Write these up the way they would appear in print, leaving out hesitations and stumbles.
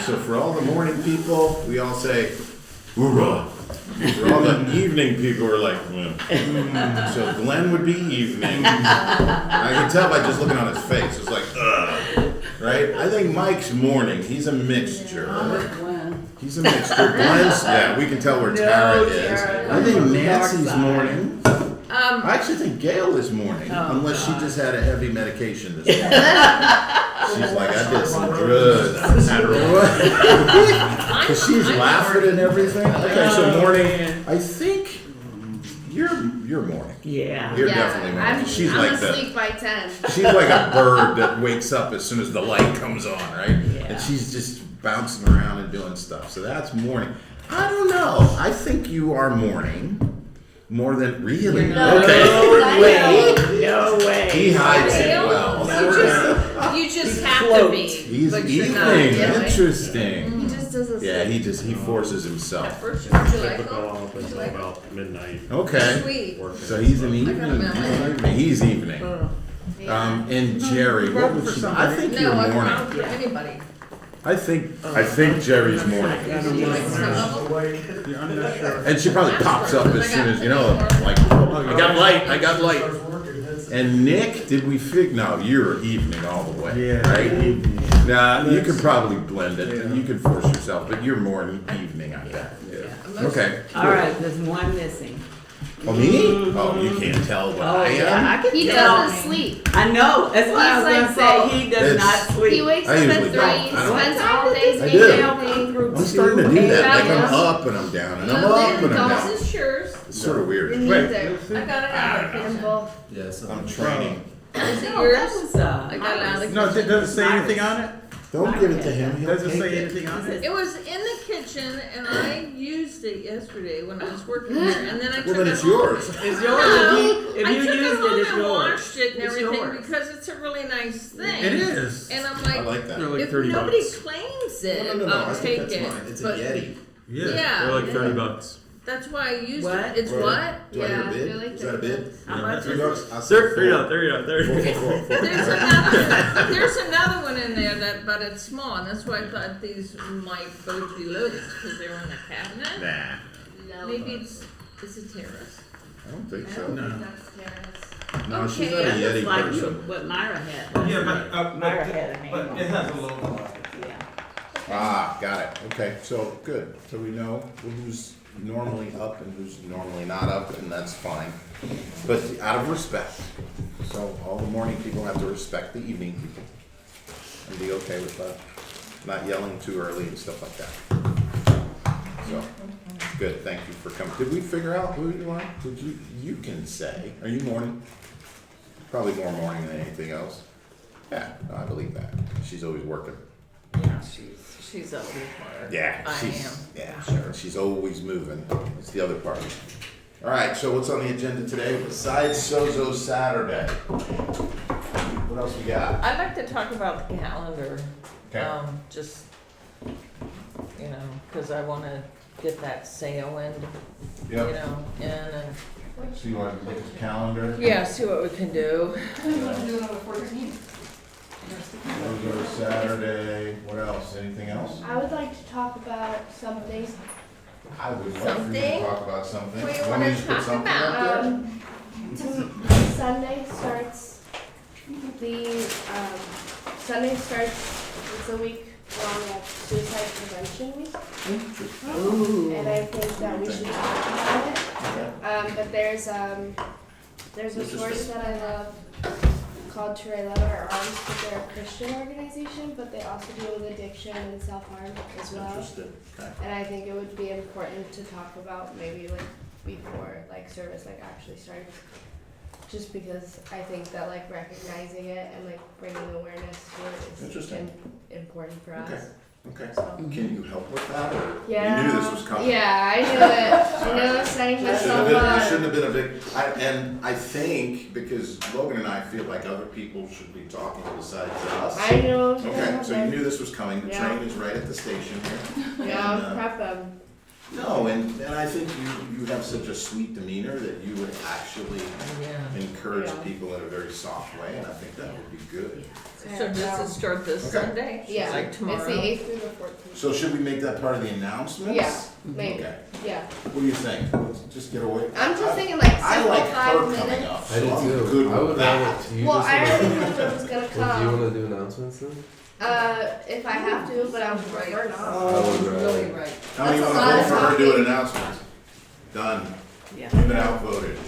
So for all the morning people, we all say, hoorah. For all the evening people, we're like, So Glenn would be evening. I can tell by just looking on his face. It's like, ugh. Right? I think Mike's morning. He's a mixture. He's a mixture. Glenn's, yeah, we can tell where Tara is. I think Nancy's morning. I actually think Gail is morning, unless she just had a heavy medication this morning. She's like, I did some drugs. Because she's laughing and everything. Okay, so morning. I think you're morning. Yeah. You're definitely morning. She's I'm like asleep by 10. She's like a bird that wakes up as soon as the light comes on, right? Yeah. And she's just bouncing around and doing stuff. So that's morning. I don't know. I think you are morning. More than really? No. Okay. No way. He hides it well. You just have to be. He's but you're evening. not, really. Interesting. He just doesn't Yeah, sleep. he forces himself. At first, would you like Typical him? up until about midnight. Okay. Sweet. Working. So he's an I got evening. him at my He's evening. Yeah. And Jerry, what would she? I think No, you're I don't morning. for anybody. I think Jerry's morning. And she probably pops up as soon as, like, I got light. And Nick, did we no, you're evening all the way, right? Nah, you could probably blend it, and you could force yourself, but you're morning, evening, I bet. Okay. All right, there's one missing. Oh, me? Oh, you can't tell what I am? I can He tell. doesn't sleep. I know, that's what I was He's gonna like say, both. he does It's- not He sleep. wakes I up at usually 3, don't. I spends all day I do. sleeping. I'm starting to do that, like I'm Yeah. up and I'm down, and I'm up and I'm down. His shirts. It's sort of You weird. need Wait, to. I got it out of Campbell. I'm training. Is it No, yours? that was, I got it out of No, it doesn't say anything on it? Don't give it to him, he'll Doesn't take say it. anything on it? It was in the kitchen, and I used it yesterday when I was working here, and then I took Well, then it it's home. yours. It's yours, No, if I you took used it it, home it's and yours. washed it and It's everything yours. because it's a really nice thing. It is. And I'm I like, like that. They're like if 30 nobody bucks. claims it, No, I I'll think take that's it. mine. It's a But Yeti. Yeah. They're like 30 bucks. That's why I used What? it. It's what? Do I hear a Yeah, bid? they're like Is that a bid? How much is it? $3? I'll say There you four. go, there you go, there you go. Four. There's another one in there but it's small, and that's why I thought these might both be loaded because they were in the cabinet. Nah, No. Maybe it's a terrace. I don't think I so. don't No. think that's Tara's. No, she's Okay. not a That looks Yeti like person. what Myra had. Yeah, Myra had a name but on it has a logo on it. Yeah. Ah, got it. Okay, so good. So we know who's normally up and who's normally not up, and that's fine. But out of respect. So all the morning people have to respect the evening people and be okay with that. Not yelling too early and stuff like that. So, good. Thank you for coming. Did we figure out who you are? You can say. Are you morning? Probably more morning than anything else. Yeah, no, I believe that. She's always working. Yeah, she's up with her. Yeah, I she's, am. yeah, sure. She's always moving. It's the other part. All right, so what's on the agenda today besides Sozo Saturday? What else we got? I'd like to talk about the calendar. Okay. Just, because I want to get that sale in, Yep. in and, So you want to look at the calendar? yeah, see what we can do. Sozo Saturday. What else? Anything else? I would like to talk about something. I would love for you to Something? talk about something. What do you Want me wanna to just put talk something about? up there? Sunday starts it's a week long of suicide prevention week. And I think that we should talk about it. But there's a source that I love called To Love Our Arms, but they're a Christian organization, but they also deal with addiction and self-harm as well. Interested. Okay. And I think it would be important to talk about maybe like before like service like actually starts. Just because I think that like recognizing it and like bringing awareness to it is Interesting. important for us. Okay. Okay. So. Can you help with that, or Yeah. you knew this was coming? Yeah, I knew it. I knew I was setting It myself shouldn't up. have been a big, and I think, because Logan and I feel like other people should be talking besides us. I knew. Okay, so you knew this was coming, the Yeah. train is right at the station here. Yeah, and, prep them. No, and I think you have such a sweet demeanor that you would actually Yeah. encourage Yeah. people in a very soft way, and I think that would be good. So does it start this Okay. Sunday? Yeah, Like it's tomorrow? the 8th through the 14th. So should we make that part of the announcements? Yeah, maybe, Okay. yeah. What do you think? Let's just get away. I'm just thinking like I simple like her 5 coming minutes. up, I do so I'm too. good I with would that. rather you Well, just I wanna- already knew that was gonna Well, do you come. want to do announcements then? If I have to, but I would prefer not. I would Really rather. right. How many you That's a wanna lot vote of for her talking. doing announcements? Done. Yeah. You've been outvoted. Um,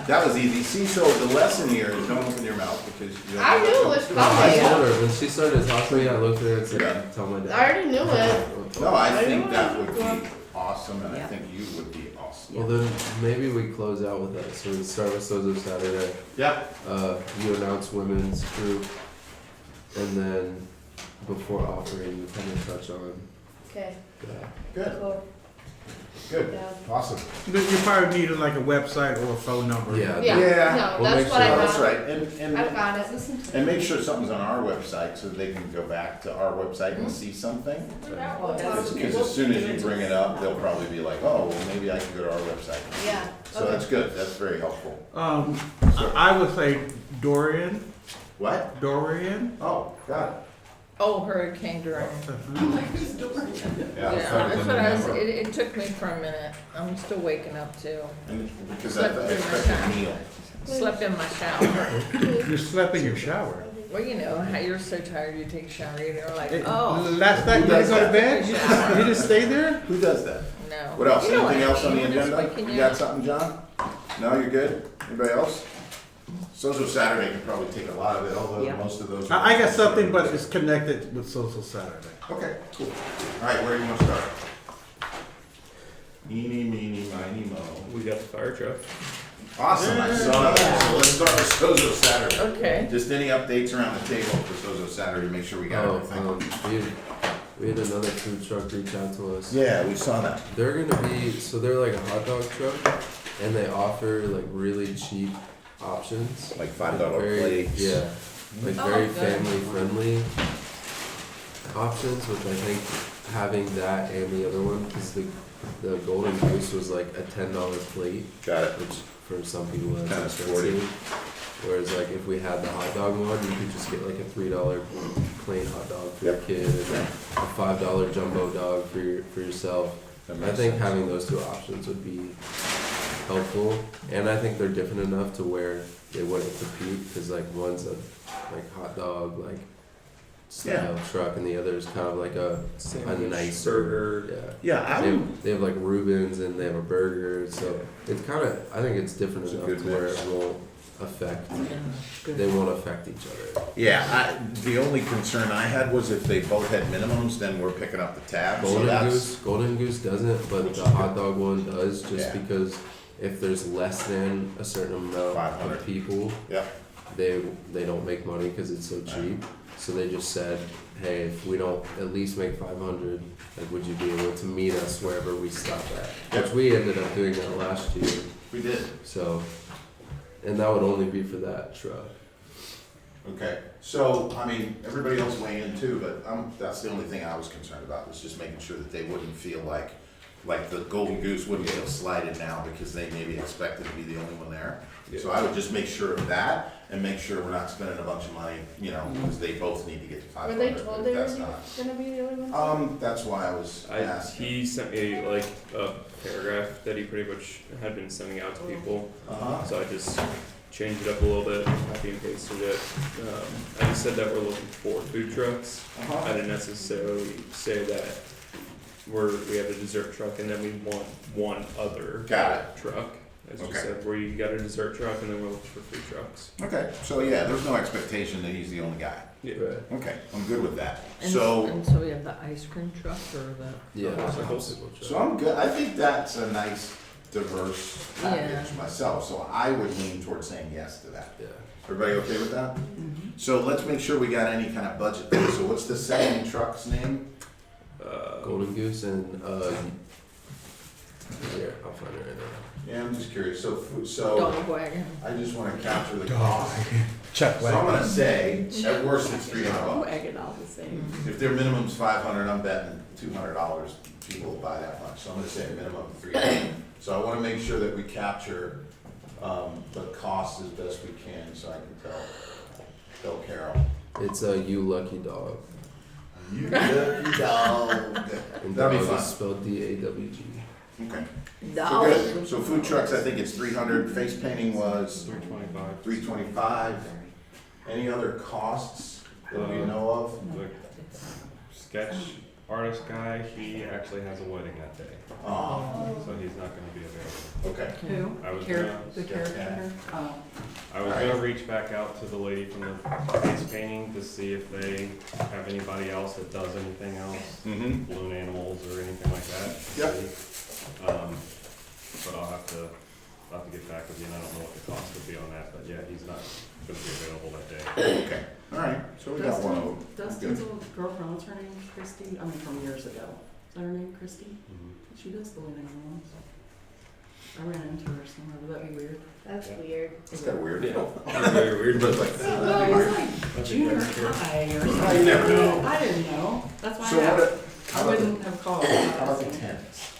That was easy. See, so the lesson here is don't open your mouth because you don't. I knew it was No, I coming. told her when she started talking to me. I looked at her and said, Yeah. "Tell my dad." I already knew it. No, I I think know that what would you're be awesome, and I Yeah. think you would be awesome. Well, then maybe we close out with that. So we start with Sozo Saturday. Yep. You announce women's group, and then before offering, you kind of touch on Okay, that. Good, cool. good, Yeah. awesome. You probably need like a website or a phone number. Yeah. Yeah, Yeah. no, We'll that's make what I sure- Oh, got. that's right, I've got it. and make sure something's on our website so they can go back to our website and see something. Because as soon as you bring it up, they'll probably be like, oh, well, maybe I can go to our website. Yeah, So okay. that's good, that's very helpful. I would say Dorian. What? Oh, got it. Oh, Hurricane Dorian. Yeah, Yeah, that's what I was, it took me for a minute. I'm still waking up too. And because I expected Neil. Slept in my shower. You slept in your shower. Well, you know, how you're so tired you take a shower, you're like, Hey, oh, Last night you Who didn't does go to that? bed? You just stay there? Who does that? no. What else? You know Anything what I else on the mean, it's agenda? waking You you got up. something, John? No, you're good? Anybody else? Sozo Saturday can probably take a lot of it, although Yeah. most of those. I got something, but it's connected with Social Saturday. Okay, cool. All right, where do you want to start? Eeny, meeny, miny, mo. We got the fire truck. Awesome, I saw that. So let's start with Sozo Saturday. Okay. Just any updates around the table for Sozo Saturday, make sure we got Oh, everything. we had another food truck reach out to us. Yeah, we saw that. They're gonna be so they're like a hot dog truck, and they offer like really cheap options. Like $5 Very- plates. Yeah, like Oh, very good. family friendly options, which I think having that and the other one, because the Golden Goose was like a $10 plate, Got it. which for some people that's Kinda expensive. Whereas like if we had the hot dog one, you could just get like a $3 plain hot dog for your Yep. kid and then a $5 jumbo dog for yourself. That I makes think sense. having those two options would be helpful, and I think they're different enough to where they wouldn't compete, because like one's a like hot dog like style truck, and the other is kind of like a Sandwich, nice burger. Yeah, Yeah, I they would. they have like Reubens and they have a burger, so it's kind of I think it's different It's a enough good to where mix. it won't affect. Yeah. They won't affect each other. Yeah, the only concern I had was if they both had minimums, then we're picking up the tab, so that's. Golden Goose doesn't, but the hot dog one does, just Yeah. because if there's less than a certain amount 500. of people, Yeah, they don't make money because it's so cheap. So they just said, hey, if we don't at least make 500, like would you be able to meet us wherever we stop at? Which we ended up doing that last year. we did. So, and that would only be for that truck. Okay, so, I mean, everybody else weigh in too, but that's the only thing I was concerned about, was just making sure that they wouldn't feel like the Golden Goose wouldn't feel slighted now because they maybe expected to be the only one there. So I would just make sure of that, and make sure we're not spending a bunch of money, you know, because they both need to get to Were 500, they but told if they were that's not. gonna be the only ones? That's why I was asking. He sent me like a paragraph that he pretty much had been sending out to people. Uh-huh. So I just changed it up a little bit, copy and pasted it. I just said that we're looking for food trucks. Uh-huh. I didn't necessarily say that we have a dessert truck and then we want one other Got it. truck. I just Okay. said we got a dessert truck and then we're looking for food trucks. Okay, so yeah, there's no expectation that he's the only guy. Yeah. Okay, I'm good with that. And So, and so we have the ice cream truck or the. Yeah, Oh, it's a so- possible truck. so I'm good, I think that's a nice, diverse package Yeah. myself, so I would lean towards saying yes to that. Yeah. Everybody okay with that? So let's make sure we got any kind of budget there. So what's the second truck's name? Golden Goose and Here, I'll find it right now. Yeah, I'm just curious, so, Dog wagon. I just wanna capture the cost. Chuck So I'm wagon. gonna say, at worst, it's $300. Wagon all the same. If their minimum's 500, I'm betting $200 people will buy that much, so I'm gonna say a minimum of 300. So I wanna make sure that we capture, the cost as best we can, so I can tell Carol. It's a You Lucky Dog. You lucky dog. And That'd be dog fun. is spelled DAWG. Okay. So Dog. good. So food trucks, I think it's 300, face painting was 325. 325. Any other costs that we know of? The sketch artist guy, he actually has a wedding that day, Oh, so he's not gonna be available. okay. Who? I was Char- gonna, The character? Oh. I was gonna reach back out to the lady from the face painting to see if they have anybody else that does anything else, Mm-hmm. balloon animals or anything like that. Yep. But I'll have to get back with you, and I don't know what the cost would be on that, but yeah, he's not gonna be available that day. Okay, all right, so we got one of them. Dustin's old girlfriend, what's her name? Christy? I mean, from years ago. Is that her name, Christy? Mhm. She does balloon animals. I ran into her somewhere. Would that be weird? That's weird. It's kind of weird. Yeah. Very weird, but like. Well, it was like junior high or something. You never know. I didn't know. That's why So I what, asked. how I about wouldn't have called. how about the tents?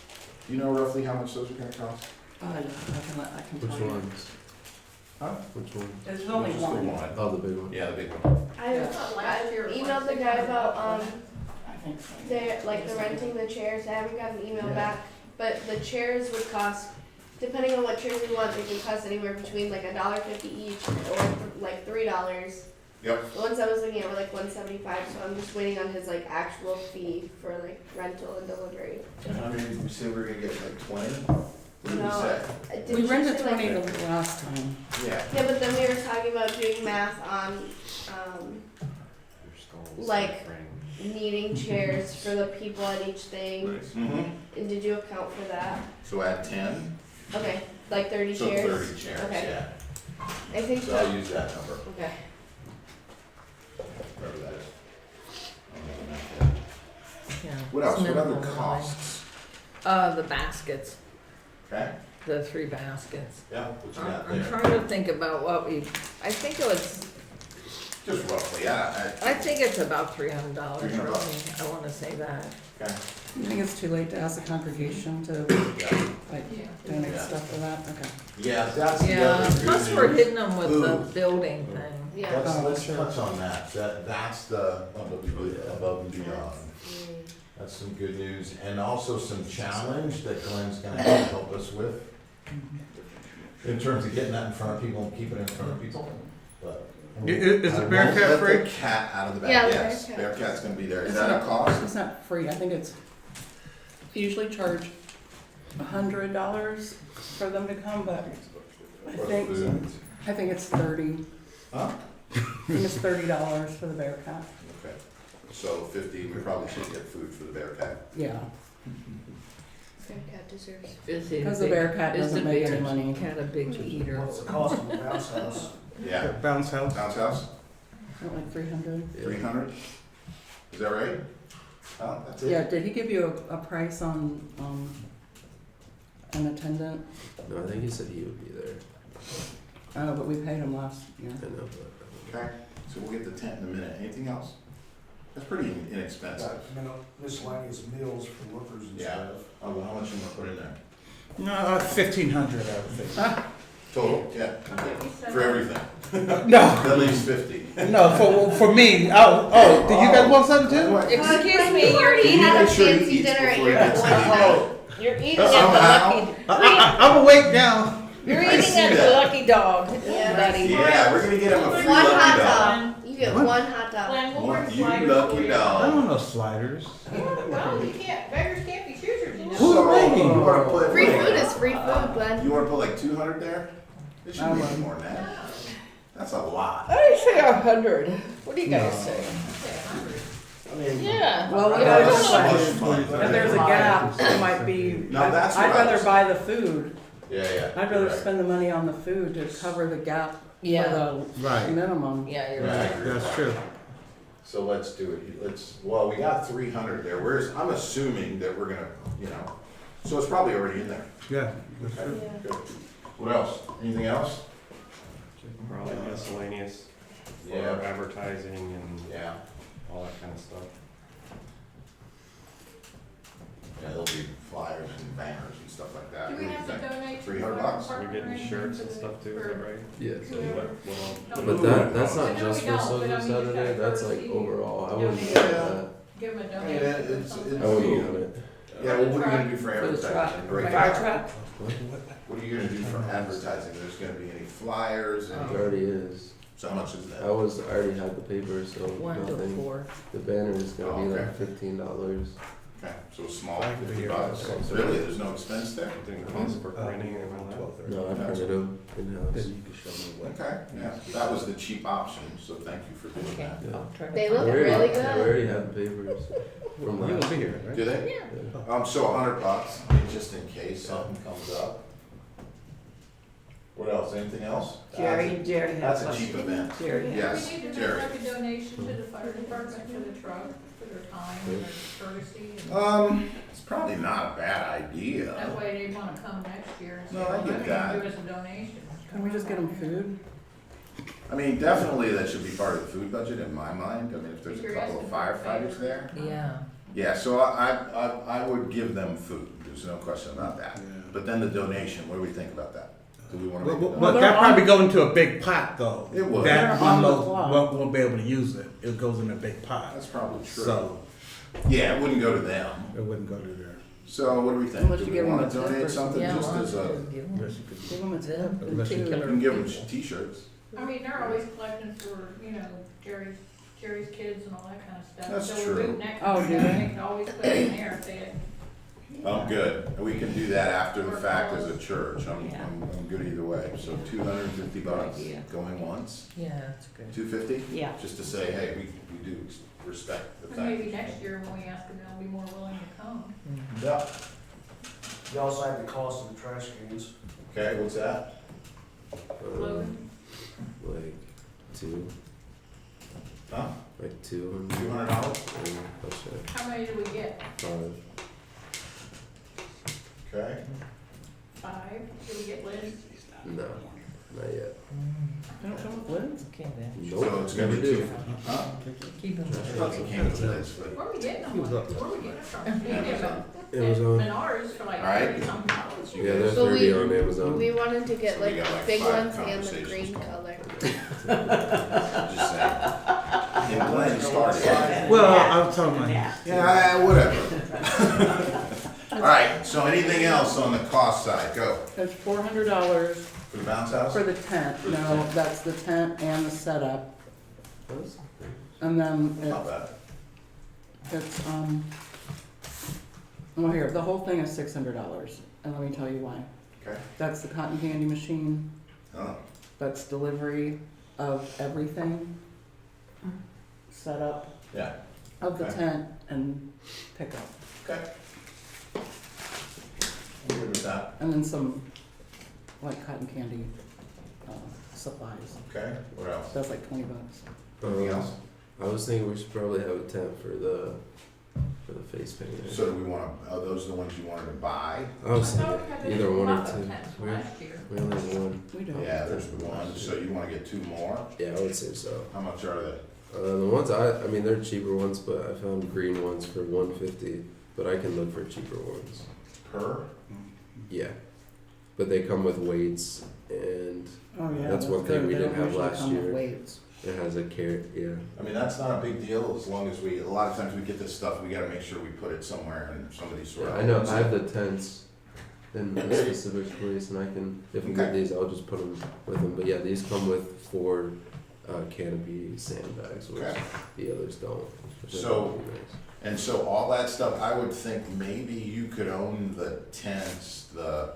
Do you know roughly how much those are gonna cost? Yeah, I can Which tell you. ones? Huh? Which one? There's only Just the one. Oh, the big one. Yeah, the big one. I emailed the guy about, I think so. they're, like, the renting the chairs. I haven't got an email back, but the chairs would cost, depending on what chairs we want, they can cost anywhere between like $1.50 each or like $3. Yep. The ones I was looking at were like $1.75, so I'm just waiting on his like actual fee for like rental and delivery. I mean, we said we were gonna get like 20? What did we No. say? Did We you rented say, like- 20 the last time. Yeah. Yeah, but then we were talking about doing math on Your skulls, Like- frame. needing chairs for the people at each thing. Nice. Mm-hmm. And did you account for that? So add 10? Okay, like 30 So chairs? 30 chairs, Okay. yeah. I think So I'll so. use that number, Okay. whatever that is. I'll make a note of that. Yeah. What else? What other Minimum line. costs? The baskets, Okay? the 3 baskets. Yeah, what you I'm got I'm there? trying to think about what we, I think it was, Just roughly, yeah. I think it's about $300. $300. I wanna say that. Okay. You think it's too late to ask the congregation to Yeah. like donate Yeah. stuff for that? Okay. Yeah, that's the Yeah, other good plus we're news. hitting them with the Ooh. building thing. Yeah. Let's touch on that. That's the above and beyond. That's some good news, and also some challenge that Glenn's gonna have to help us with. In terms of getting that in front of people and keeping it in front of people, but. Is I the Bearcat won't let free? the cat out of the bag, Yeah, the yes, Bearcat. Bearcat's gonna be there. Is It's that a not- cost? It's not free. I think it's, we usually charge $100 for them to come, but I Or think, food? I think it's 30. Huh? I think it's $30 for the Bearcat. Okay, so 50, we probably should get food for the Bearcat. Yeah, Bearcat deserves. because the Bearcat doesn't make any money. Cat a big eater. What's the cost of the bounce house? Yeah, Bounce house. bounce house, Not like 300. 300? Is that right? Oh, that's it? Yeah, did he give you a price on an attendant? No, I think he said he would be there. Oh, but we paid him last year. I know, but. Okay, so we'll get the tent in a minute. Anything else? That's pretty inexpensive. Miscellaneous meals for workers and Yeah. stuff. Oh, well, how much you wanna put in there? No, 1,500, I would think. Total, yeah, for everything. No, At least 50. no, for me. Oh, do you guys want something too? Excuse me, you already You had a make sure he fancy eats dinner at before he your gets to one the house. you're eating at Somehow. the Lucky, I'm awake now. you're I eating see at the that. Lucky Dog, Yeah. buddy. Yeah, we're gonna get him a free One lucky hot dog. dog. You get What? one hot dog. You lucky I dog. don't know sliders. Well, you can't, beggars can't be choosers, you know. Who So, are they? you wanna put, Free food is free food, Glenn. you wanna put like 200 there? It should be more than that. That's a lot. I say 100. What do you guys say? I mean. Yeah. Well, I we know gotta it's decide. so much fun. If there's a gap, it might be, Now, that's I'd what I rather was- buy the food. Yeah, yeah. I'd rather Right. spend the money on the food to cover the gap for Yeah. the Right. minimum. Yeah, you're Yeah, I right. agree with That's that. true. So let's do it. Well, we got 300 there. I'm assuming that we're gonna, So it's probably already in there. Yeah. Okay, good. What else? Anything else? Probably miscellaneous for Yeah. advertising and Yeah. all that kind of stuff. Yeah, there'll be flyers and banners and stuff like that. Do we have to donate? to the $300 fire bucks? We're department or getting anything shirts to and the- stuff too, is for- that right? Yeah. What all- But that's I not know just we for don't, but I Social mean, just Saturday, that that's like courtesy overall, I wouldn't donation. do that. Give them a I mean, donation. or it's- something. I wouldn't count it. Yeah, well, what are you gonna do for For the truck, advertising? for Right fire now? truck? What are you gonna do for advertising? There's gonna be any flyers, It any, already is. so how much is I that? already had the paper, so 1 to nothing. 4. The banner is gonna be Oh, like $15. Okay, so small, I can $50. hear that. Really, there's no expense there? Didn't cost for printing and all that. No, I printed them in-house. Then you can show me what. Okay, yeah, that was the cheap option, so thank you for doing Okay, that. Yeah. I'll try to They find look it. really Yeah, good. we already had the papers from You last won't be here, right? Do they? Yeah. So $100, just in case something comes up. What else? Anything else? Jerry has That's a cheap event. Jerry. Yes, We need to Jerry. make like a donation to the fire department for the truck, for their time and their courtesy. and It's probably not a bad That idea. way they wanna come next year and say, No, I well, get they're that. gonna give us a donation. Can we just get them food? I mean, definitely that should be part of the food budget in my mind. I mean, if there's a You're couple of asking for a firefighters favor. there. Yeah. Yeah, so I would give them food. There's no question about that. Yeah. But then the donation, what do we think about that? Do we wanna make a But donation? that probably go into a big pot though. It would. That They're on the one block. won't be able to use it. It goes in a big pot. That's probably true. So Yeah, it wouldn't go to them. it wouldn't go to there. So what do we think? Unless Do you we give them wanna a tip or donate something Yeah, just well, as a, give 'em- Unless you could- Give them a tip and Unless you two. you can- can give them t-shirts. I mean, they're always collecting for, you know, Jerry's kids and all that kind of stuff. That's So true. we move next Oh, do year, they? they can always put it in there if they, I'm good. We can do that after the fact as a church. I'm good either way. So $250 Good idea. going once, Yeah, that's good. 250? Yeah. Just to say, hey, we do respect the and fact. maybe next year when we ask them, they'll be more willing to come. Yeah. You also have the cost of the trash cans. Okay, what's that? Logan? Like two, Huh? like 200. $200? Yeah, that's it. How many do we get? 5. Okay. 5? Do we get Liz? No, not yet. They don't come with lids? Okay, then. Nope. So it's gonna never be do. two. Huh? Keep them. Fucking came to this, but- Where are we getting them? He was up. Where are we getting them from? We get them Amazon. at Menards for like Alright. $30-something dollars. Yeah, they're So 30 on Amazon. We wanted to get So we like got, the like, big 5 ones and the conversations green going. color. Just saying. Yeah, glad you started. Well, I'm talking about. Yeah, whatever. All right, so anything else on the cost side? Go. It's $400 For the bounce house? for the tent. For the No, tent. that's the tent and the setup. Those? And then Not bad. it's, well, here, the whole thing is $600. And let me tell you why. Okay. That's the cotton candy machine. Oh, That's delivery of everything. Setup yeah, of the Okay. tent and pickup. okay. I'm good with that. And then some, like, cotton candy, supplies. Okay, what else? That's like $20. Anything else? I was thinking we should probably have a tent for the face painting. So do we want, are those the ones you wanted to buy? I was I thought we had thinking either one or pop-up two. tents We last year. we only have one. We don't. Yeah, there's one, so you wanna get 2 more? Yeah, I would say so. How much are they? The ones I mean, they're cheaper ones, but I found green ones for $150. But I can look for cheaper ones. Per? Yeah, but they come with weights, and Oh, yeah. That's one thing good. we They didn't don't have usually last come with year. weights. it has a carrot. Yeah, I mean, that's not a big deal as long as a lot of times we get this stuff, we gotta make sure we put it somewhere and somebody sort of. I know. I have the tents in a specific place, and I can if we get Okay. these, I'll just put them with them. But yeah, these come with 4 canopy sandbags, which Okay. the others don't. which I So- think would be nice. And so all that stuff, I would think maybe you could own the tents, the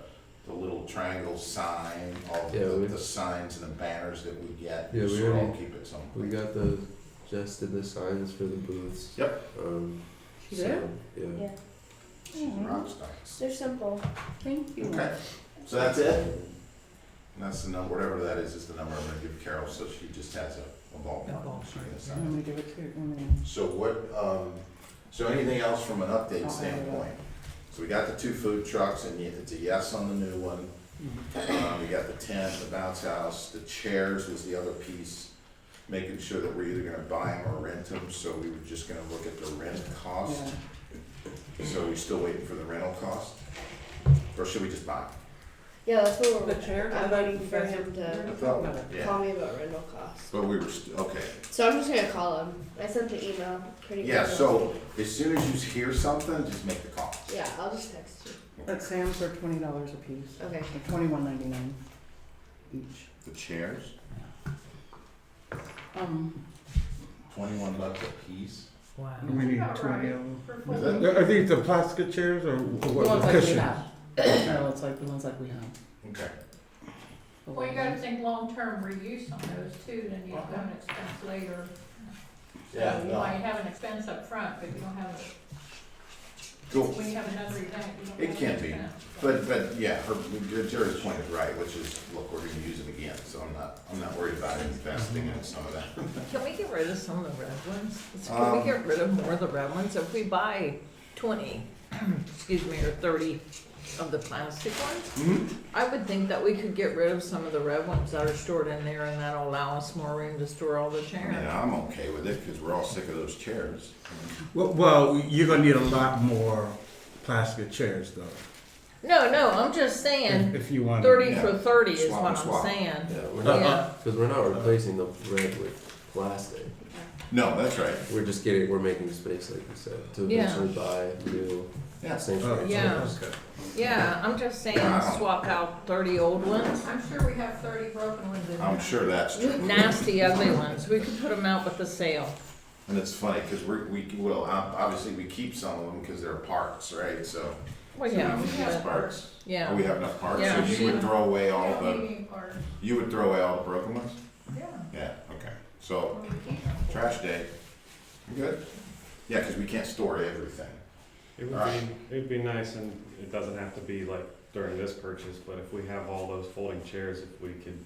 little triangle sign, all Yeah, we- the signs and the banners that we get. Yeah, we Sort of all already- keep it somewhere. We got the Jess did the signs for the booths. Yep. She So, did? yeah. Yeah, She's a rock star. they're simple. Thank you. Okay, so that's it? And that's the number, whatever that is the number I'm gonna give Carol, so she just has a ballpark. She can I'm assign. gonna give it to you. So what, so anything else from an update I'll add it up. standpoint? So we got the 2 food trucks, and it's a yes on the new one. We got the tent, the bounce house, the chairs was the other piece, making sure that we're either gonna buy them or rent them, so we were just gonna look at the rent cost. So we're still waiting for the rental cost? Or should we just buy? Yeah, that's what The chairs, I'm waiting for him to Yeah. call me about rental costs. But we were, okay. So I'm just gonna call him. I sent the email pretty Yeah, quickly. so as soon as you hear something, just make the call. Yeah, I'll just text you. At Sam's are $20 a piece, Okay. or $21.99 each. The chairs, $21 a piece. Wow. We need 20 of them. Is that- Are these the plastic chairs or The what? ones like we Cushions? have. No, it's like the ones like we have. Okay. Well, you gotta think long-term reuse on those too, then you have an expense later. Yeah, So you no. might have an expense up front, but you don't have, Cool. when you have another event, you don't have It an can be, expense. but yeah, Jerry's point is right, which is, look, we're gonna use it again, so I'm not worried about investing in some of that. Can we get rid of some of the red ones? Can Um, we get rid of more of the red ones? If we buy 20, excuse me, or 30 of the plastic ones, Mhm. I would think that we could get rid of some of the red ones that are stored in there, and that'll allow us more room to store all the I chairs. mean, I'm okay with it, cause we're all sick of those chairs. Well, you're gonna need a lot more plastic chairs though. No, I'm just saying, If you want. 30 Yeah. for 30 is Swap what and I'm swap. saying. Yeah, we're Uh-uh. not, Yeah. because we're not replacing the red with plastic. No, that's right. We're making space, like you said, to Yeah. eventually buy new Yeah. sanctuary Yeah. chairs. Okay. Yeah, I'm just saying Wow. swap out 30 old ones. I'm sure we have 30 broken ones in there. I'm sure that's true. Nasty, ugly ones. We could put them out with the sale. And it's funny, cause obviously we keep some of them because they're parts, right, so. Well, yeah, We use Yeah. parts. yeah. Oh, we have enough parts, so Yeah. you would throw away all Yeah, the, meeting parts. you would throw away all the broken ones? Yeah. Yeah, okay, so, When we keep them. trash day, good? Yeah, cause we can't store everything. It'd be nice, and it doesn't have to be like during this purchase, but if we have all those folding chairs, if we could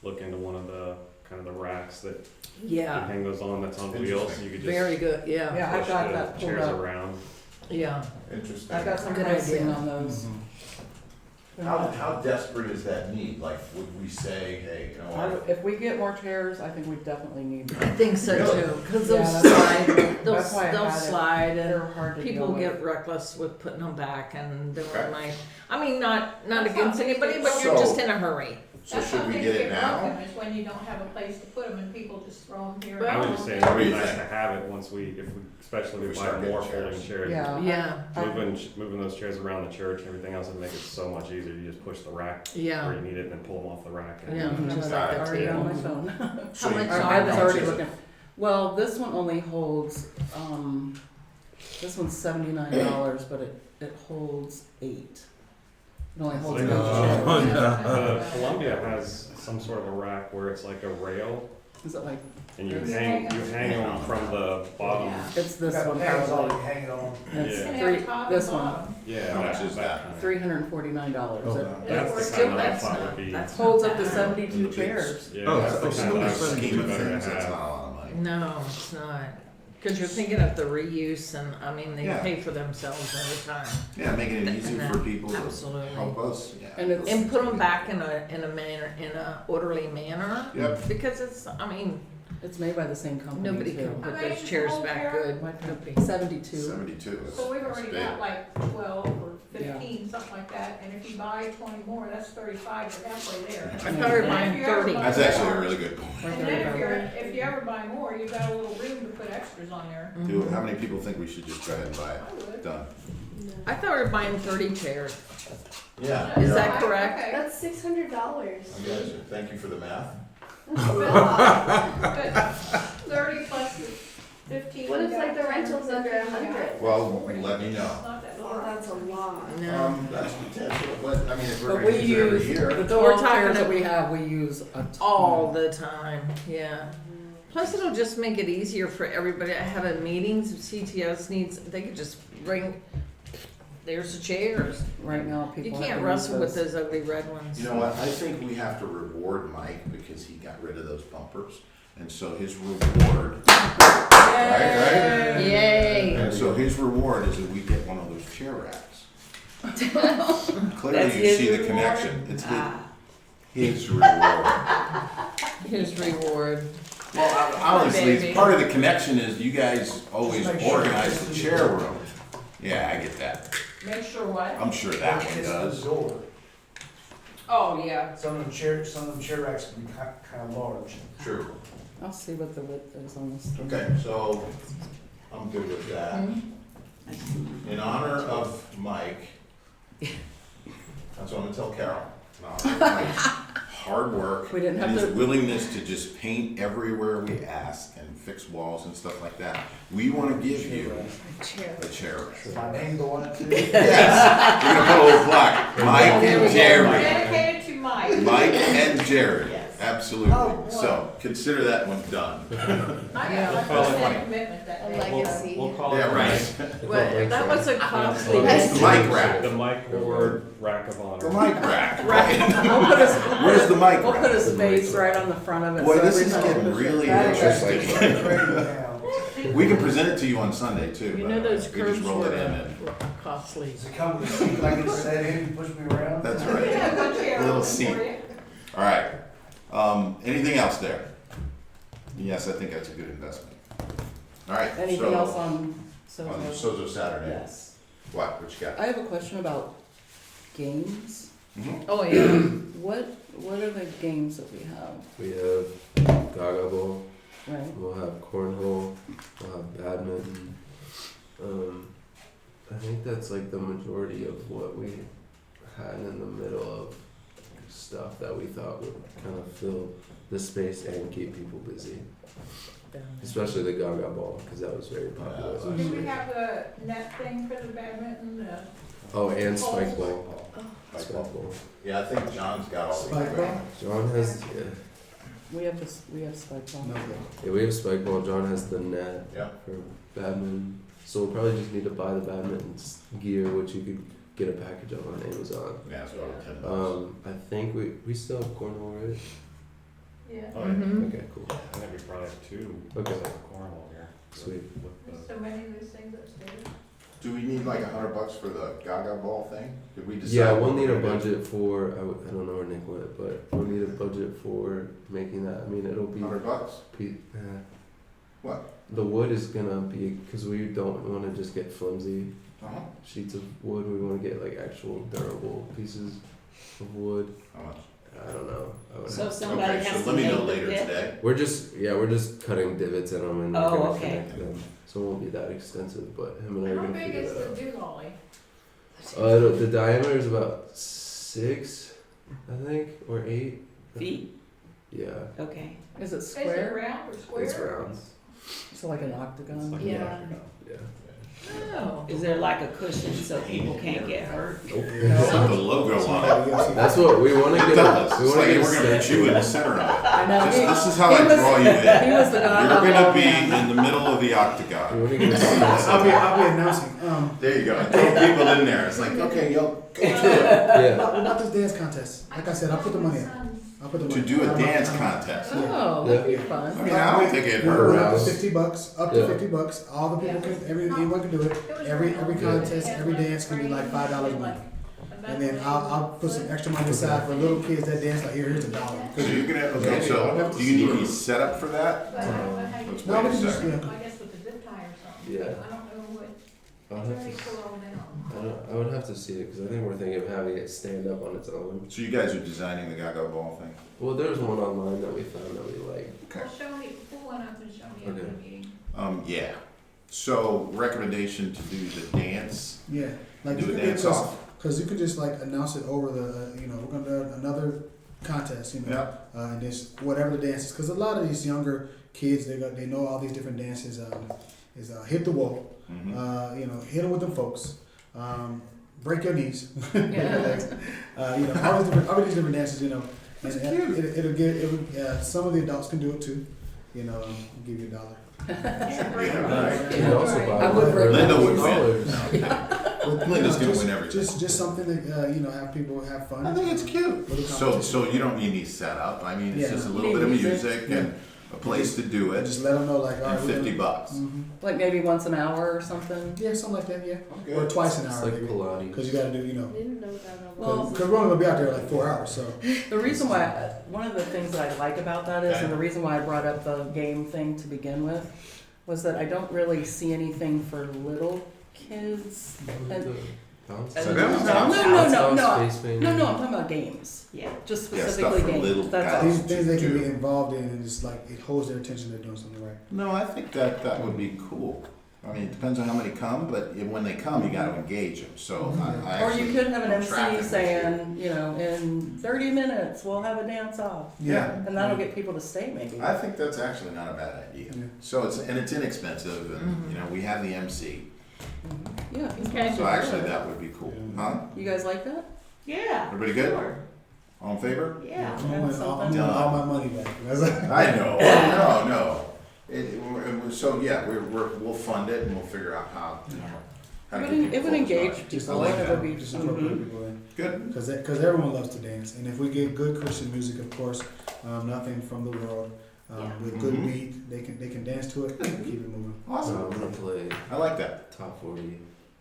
look into one of the, kind of the racks that you Yeah, hang those on, that's on wheels, you could just very good, yeah, Yeah, I push got that the pulled chairs up. around. yeah. Interesting. I got some Good pricing idea. on those. How desperate is that need? Like, would we say, hey, you know what? If we get more chairs, I think we definitely need I them. think so Really? too, because Yeah, they'll that's- slide, they'll, that's why I they'll had it. slide and They're hard to deal people with. get reckless with putting them back and doing Okay. like, I mean, not That's against not- anybody, but you're So- just in a hurry. So That's should how we things get it now? broken, is when you don't have a place to put them and people just throw them here. I and would there. just say What it'd do be you nice think? to have it once especially If we we buy start more getting folding chairs. chairs. Yeah. Yeah, Moving those chairs around the church and everything else would make it so much easier. You just push the rack yeah, where you need it and then pull them off the rack. And Yeah. Mhm. Just I like was the already on my table. phone. So How you- much I are was they? already looking. Well, this one only holds, this one's $79, but it holds 8. It only holds So 8 Oh, chairs. no. Columbia has some sort of a rack where it's like a rail Is it like, and you Yes. hang them from the bottom. Yeah. it's this Got one pegs probably. already hanging on. It's Yeah. And three, have top this and one, bottom. Yeah. How much is that? kind of- $349. Oh, It That's the Still, kind that I that's thought not- would be. that's holds not up to bad. 72 chairs. Yeah, Oh, that's so the kind that I it's would still be Scheme of better to things, that's have. not a lot of money. No, it's not. Because you're thinking of the reuse, and I mean, they Yeah. pay for themselves every time. Yeah, making it easy for people to Absolutely. help us, yeah. And it's, And put them back in a orderly manner. Yep. Because it's, I mean, it's made by the same company nobody too. can put How those many chairs is the back whole good. Why Nobody. 72. 72. So we've that's already big. got like 12 or 15, something like that, and if you buy 20 more, that's 35, you're halfway there. I thought we were buying 30. That's actually a really good point. And then if you ever buy more, you've got a little room to put extras on there. Do, how many people think we should just go ahead and buy it? I would. Done. I thought we were buying 30 chairs. Yeah. Is yeah. that correct? Okay. That's $600. I got you. Thank you for the math. But 30 plus the 15. What if you like the got rental's under 100? 100? Well, let me It's know. not that Oh, far. that's a lot. No. That's potential, but I mean, if we're But gonna we use it every use, year. the We're 12 talking chairs that ab- we have, we use a ton. All the time, yeah. Plus, it'll just make it easier for everybody. I have a meetings, if CTS needs, they could just bring, there's the chairs. Right now, people You have can't to wrestle with use those ugly red ones. You know what, I think we have to reward Mike because he got rid of those bumpers. And so his reward, right? Yay! And so his reward is that we get one of those chair racks. Clearly That's you his see the reward? connection. It's Ah, his reward. His reward. Well, honestly, Baby. part of the connection is you guys always Just make sure organize it's the in chair the door. room. Yeah, I get that. Make sure what? I'm sure that one It's the does. door. Oh, yeah. Some of them chair racks can be kind of large. True. I'll see what the width is on this. Okay, so I'm good with that. In honor of Mike, that's what I'm gonna tell Carol. In honor of Mike's hard work We didn't and have his to, willingness to just paint everywhere we ask and fix walls and stuff like that, we wanna give you a chair rack. My name go on it too. Yes, we're gonna put a little plaque, Mike and Jerry. Dedicated to Mike. Mike and Jerry, Yes. absolutely. Oh, boy. So consider that one done. I got Call it my Mike. commitment that A day. legacy. We'll call it. Yeah, right. Well, that was a costly. The Mike rack. The Mike Ward Rack of Honor. The Mike rack. we'll put a, Where's the mic we'll rack? put a space right on the front of it. Boy, so this every is time getting we push it really back- interesting. We can present it to you on Sunday too. You but know those we just curbs roll it in were and- costly. Does it come with a seat like it's set in, you push me around? That's We right. have a chair Little open seat. for you. All right. Anything else there? Yes, I think that's a good investment. All right. Anything so, else on Sozo? on Sozo Saturday? Yes. What? What you got? I have a question about games. Mhm. Oh, yeah. What are the games that we have? We have Gaga Bowl. Right. We'll have cornhole. We'll have badminton. I think that's like the majority of what we had in the middle of stuff that we thought would kind of fill the space and keep people busy. Especially the Gaga Ball, because that was very popular Yeah. last Did we year. have the net thing for the badminton? Oh, and Spike Ball. Spike Spike Ball. Yeah, I think John's got all the Spike equipment. John has, yeah. We have this. We have Spike Ball. Yeah, we have Spike Ball. John has the net Yeah. for badminton. So we'll probably just need to buy the badminton gear, which you could get a package of on Amazon. Yeah, it's about $10. I think we still have cornhole, right? Yeah. Oh, yeah. Mhm. Okay, cool. I think we probably have two. Okay. sets of cornhole here. Sweet. With There's the- so many of those things upstairs. Do we need like $100 for the Gaga Ball thing? Did we decide? Yeah, we'll what need we're a gonna do? budget for. I don't know where Nick went, but we'll need a budget for making that. I mean, it'll be. $100? What? The wood is gonna be because we don't want to just get flimsy Uh-huh. sheets of wood. We want to get like actual durable pieces of wood. How much? I don't know. I would So have- somebody Okay, has so to let me know make the later pit? today. we're just cutting divots in them and we're Oh, gonna okay. connect them. So it won't be that extensive, but him and I are How gonna big figure is that the out. doolally? The diameter is about 6, I think, or 8. Feet, Yeah, okay. Is it Is it square? round or square? it's round. So like an It's octagon? like- Yeah. Yeah. Oh. Is there like a cushion so people can't get hurt? Put the logo on it. That's what we want to It get. does. We It's want like to we're get gonna put you in the extension. center of it. I know. This is how I he was- draw you He in. was the guy. You're gonna be in the middle of the We octagon. want to get I'll be extension. announcing, There you go. Throw people in there. It's like, okay, yo, go through it. Yeah. about this dance contest, like I said, I'll put the money in. I'll put the To money. do a dance contest. Oh, that'd be I fun. mean, I don't think it We're hurt. up to Rouse. $50, up Yeah. to $50. All the people can, anyone can do it. Every contest, every dance can be like $5 a month. And then I'll put some extra money aside for little kids that dance. Like here's $1. So you're gonna, okay, so do you need me set up for that? But I don't know how you. Let's No, wait we a can just, second. yeah. I guess with the zip tie or something. Yeah. I don't know what, I'll it's have already to, pulled all down. I would have to see it because I think we're thinking of having it stand up on its own. So you guys are designing the Gaga Ball thing? Well, there's one online that we found that we like. Okay. Well, show me, pull one up and show me after the Okay. meeting. Yeah. So recommendation to do the dance, Yeah, like do you a can dance just, off? cause you could just like announce it over the, we're gonna do another contest, Yeah. and just whatever the dance is. Cause a lot of these younger kids, they know all these different dances. Hit the wall, Mhm. hit them with them folks, break your knees, Yeah. legs, all these different dances, and That's cute. it'll get, some of the adults can do it too, give you $1. Right. You can also Right. buy I would one for Linda would $100. Linda's gonna Just- win everything. Just something that, have people have fun. I think it's cute. With the So competition. you don't need me set up. I mean, it's Yeah. just a You little need bit of music. music and a place to do it, Just let them know, like, all right, and we're $50. Mhm. Like maybe once an hour or something. Yeah, something like that, yeah. Okay. Or twice an It's hour, like maybe. Pilates. Because you gotta do, you know, Didn't know that. Well, because we're only gonna be out there like 4 hours, so. The reason why, one of the things that I like about that is, Okay. and the reason why I brought up the game thing to begin with, was that I don't really see anything for little kids. And So that was no, bounce no, house, no, space painting. no, I'm talking about games. Yeah. Just Yeah, stuff specifically for little games. That's guys. all. Things they can do. be involved in, and it's like, it holds their attention, they're doing something right. No, I think that would be cool. I mean, it depends on how many come, but when they come, you gotta engage them, so I Or actually. you could have an I'm tracking MC this saying, you know, in 30 minutes we'll have a dance off, Yeah. and that'll get people to stay maybe. I think that's actually not a bad idea. Yeah. So it's inexpensive, and, you know, we have the MC, Yeah. Okay. so actually that would be cool. Huh? You guys like that? Yeah. Everybody good? Sure. All in favor? Yeah. I'm gonna win all my money back. That's like, I know, no. So, yeah, we'll fund it and we'll figure out how, you know. how to get It people would engage started. just people, like and it that. would be. just incorporate people in. Good. Because everyone loves to dance, and if we get good Christian music, of course, nothing from the world, with good Mhm. beat, they can dance to it, and keep it moving. Awesome. I'm gonna play I like that. top 40.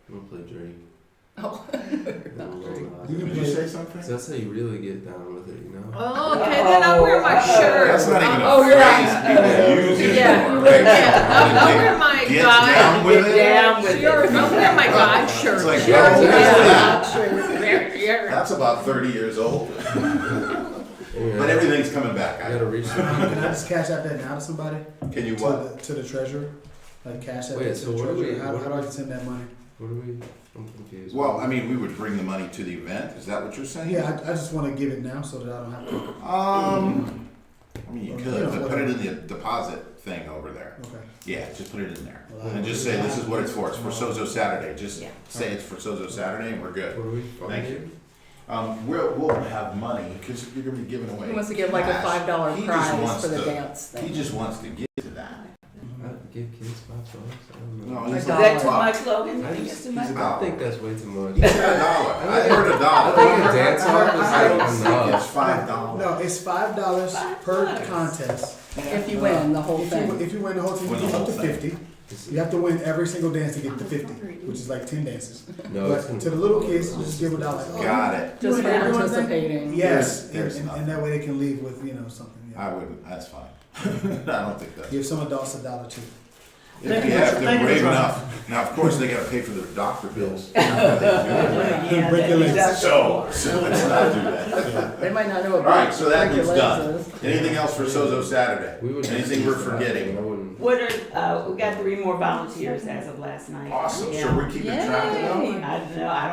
I'm gonna play Drake. Oh. You can Did you play- say something? So that's how you really get down with it, you know? Oh, okay, then I'll wear my shirt. That's not even a Oh, yeah. phrase people use Yeah, anymore, right? yeah, I'll wear my Get God. down with it? Down with Shirt. it. I'll wear my God shirt. It's like, Shirt, oh, yeah. what's That's about 30 years old. Yeah. But everything's coming back. I gotta reach the Can I people. just cash out that now to somebody? Can you To what? to the treasurer? Like cash out Wait, that so to the what do we- treasurer? How what do do I we- send that money? What do we? I'm confused. Well, I mean, we would bring the money to the event. Is that what you're saying? Yeah, I just want to give it now so that I don't have to. I mean, you Or, could, you know, but put it whatever. in the deposit thing over there. Okay. Yeah, just put it in there. Well, And just say, this is what it's for. It's for Well, Sozo Saturday. Just Yeah. say it's for Sozo Saturday and we're good. What do we? Thank you. We'll have money because you're gonna be giving away. He wants to give like a cash. $5 He just prize wants for the to- dance He thing. just wants to get to that. I'd give kids $5. I don't know. No, A he's Is not. that too Well, much, Logan? You I think just- it's too much? I think that's way too much. He said $1. I heard I $1. think a dance off is I like don't think enough. it's $5. No, it's $5 per $5. contest. If you win the whole If thing. you win the whole thing, you Win the get up whole to thing. 50. You have to win every single dance to get to 50, which is like 10 dances. No, it's But to the little kids, you just give a dollar. Oh, Got it. Just for you doing that? participating. Yes, There's and nothing. that way they can leave with, you know, something. Yeah. I wouldn't, that's fine. I don't think that's. Give some adults $1 too. If they're brave enough. Now, of course, they gotta pay for their doctor bills. Yeah, Break your legs. that's- So let's not do that. They might not know what All right, so that one's regular done. is. Anything else for Sozo Saturday? We would Anything we're use that, forgetting? but I wouldn't. What are, we got 3 more volunteers as of last night. Awesome, Yeah. so we're keeping track of them? Yay. I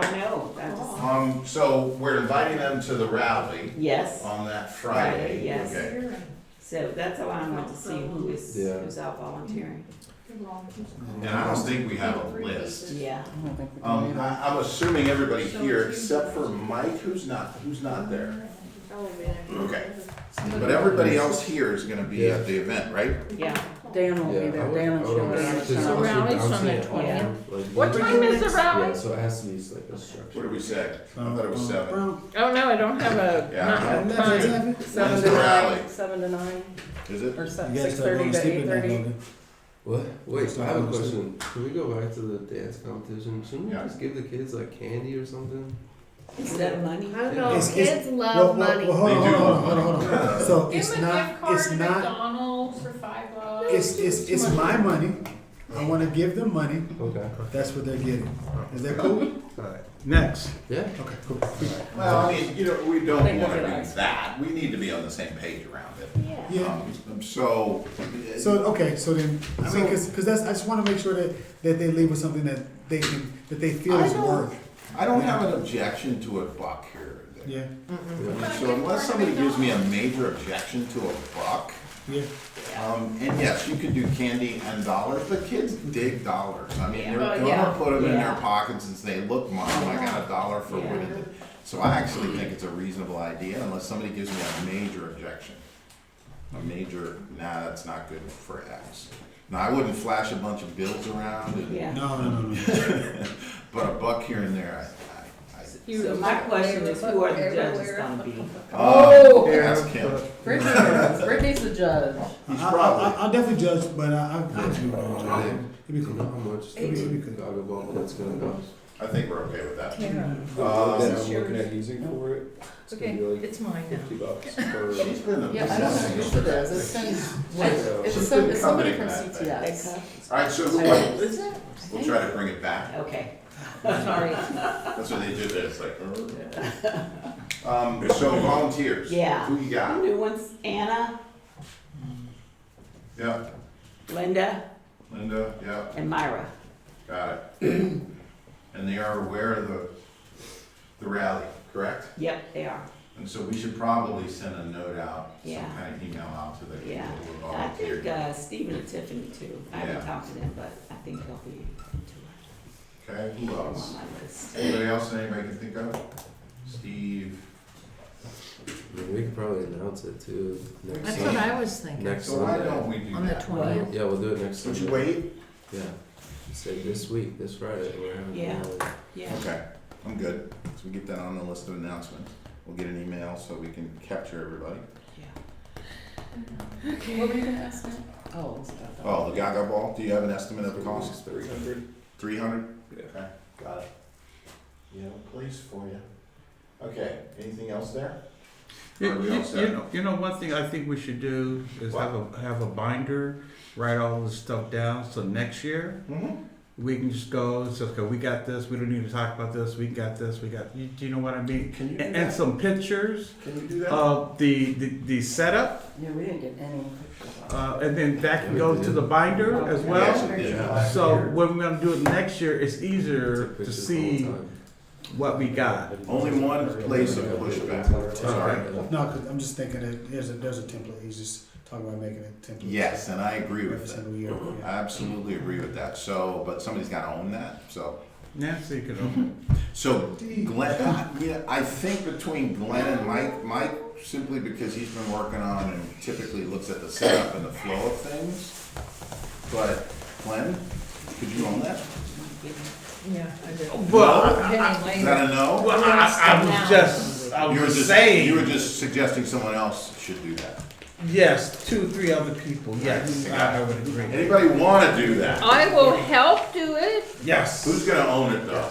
don't know. I just, So we're inviting them to the rally yes. on that Friday. Friday, yes. Okay. So that's how I want to see who's out volunteering. And I don't think we have a list. Yeah. I don't think we can either. I'm assuming everybody here, except for Mike, who's not there. Okay. But everybody else here is gonna be at the event, right? Yeah. Dan will be there. Dan and Sheila. The rally's on the 20th. What time is the Yeah, rally? so it has to be like a structure. What did we say? I thought it was 7. Oh, no, I don't have a, Yeah. not a time. 7 When's to the rally? 9. 7 to 9. Is it? Or You 6:30 guys start going to to sleep at night, 8:30. Logan. What? Wait, So I have a I'm just- question. Can we go back to the dance competition? Shouldn't we Yeah. just give the kids like candy or something? Instead of money. I don't know, It's- kids love money. Hold They on, do hold on, love hold on, hold on, hold on. So Give it's them a not, gift card it's to not, McDonald's for $5. it's my money. I wanna give them money. Okay. That's what they're getting. Is that cool? Alright, next. Yeah. Okay, cool. Well, I mean, we don't They wanna look at do us. that. We need to be on the same page around it. Yeah. So. Okay, so then, I mean, cause that's, I just wanna make sure that they leave with something that they can, that they feel is worth. I don't have an objection to a buck here. Yeah, So unless somebody gives me a major objection to a buck, yeah. and yes, you could do candy and dollars, but kids dig dollars. I mean, they're Yeah. gonna Yeah. put them in their Yeah. pockets and say, look, Mom, I got $1 for Yeah. winning it. So I actually think it's a reasonable idea unless somebody gives me a major objection. A major, nah, that's not good for X. Now, I wouldn't flash a bunch of bills around, Yeah. No. but a buck here and there, So my question is, who are the judges gonna be? Oh. That's Kim. Brittany's the judge. I'll definitely judge, but I'll be judge. Do you know how much the Gaga ball that's gonna cost? I think we're okay with that. Yeah. That I'm looking at using for it, it's Okay, gonna be like it's mine now. $50 She's been a Yeah, I don't know who it is. It's She's somebody been from covering that CTS. All right, so who, Is it? we'll try to bring it back. Okay. Sorry. That's what they did, it's like, so volunteers. Yeah. Who you got? New ones, Anna, Yeah, Linda, Linda, yeah, and Myra. got it. And they are aware of the rally, correct? Yep, they are. And so we should probably send a note out, some Yeah. kind of email out to the people Yeah. who I volunteered. think Stephen and Tiffany too. I haven't Yeah. talked to them, but I think they'll be into it. Okay, who They're else? on my list. Anybody else anybody can think of? Steve, I mean, we could probably announce it too next That's Sunday. what I was thinking. Next so why Sunday. don't we do On the that? 20th. Yeah, we'll do it next Would Sunday. you wait? Yeah. Say this week, this Friday, we're having Yeah. a rally. Yeah. Okay, I'm good. So we get that on the list of announcements. We'll get an email so we can capture everybody. What were you gonna ask me? Oh, it's about that. Oh, the Gaga Ball, do you have an estimate of the cost? 300. 300? Yeah. Okay, got it. You have a place for you. Okay, anything else there? Are we all set? You know, one thing I think we should do is have a binder, write all this stuff down, so next year, Mm-hmm. we can just go, so, okay, we got this, we don't need to talk about this, we got this, do you know what I mean? Can you do And that? some pictures Can you do that? of the setup, Yeah, we didn't get any pictures of it. and then that can go to the binder as well. Yes, yeah. So when we're gonna do it next year, it's easier Take to pictures see the whole time. what we got. Only one place of pushback. Sorry. No, cause I'm just thinking that there's a template, he's just talking about making a template. Yes, and I agree Every with that. single year, I yeah. absolutely agree with that. So, but somebody's gotta own that, so. Nancy could open So Glenn, yeah, I think between Glenn and Mike simply because he's been working on and typically looks at the setup and the flow of things. But Glenn, could you own that? Yeah, I do. Well, Penny Is Lane. that a no? Well, I You were was just saying. You were just suggesting someone else should do that. Yes, 2 or 3 other people, yes, I would agree. Anybody wanna do that? I will help do it. Yes. Who's gonna own it though?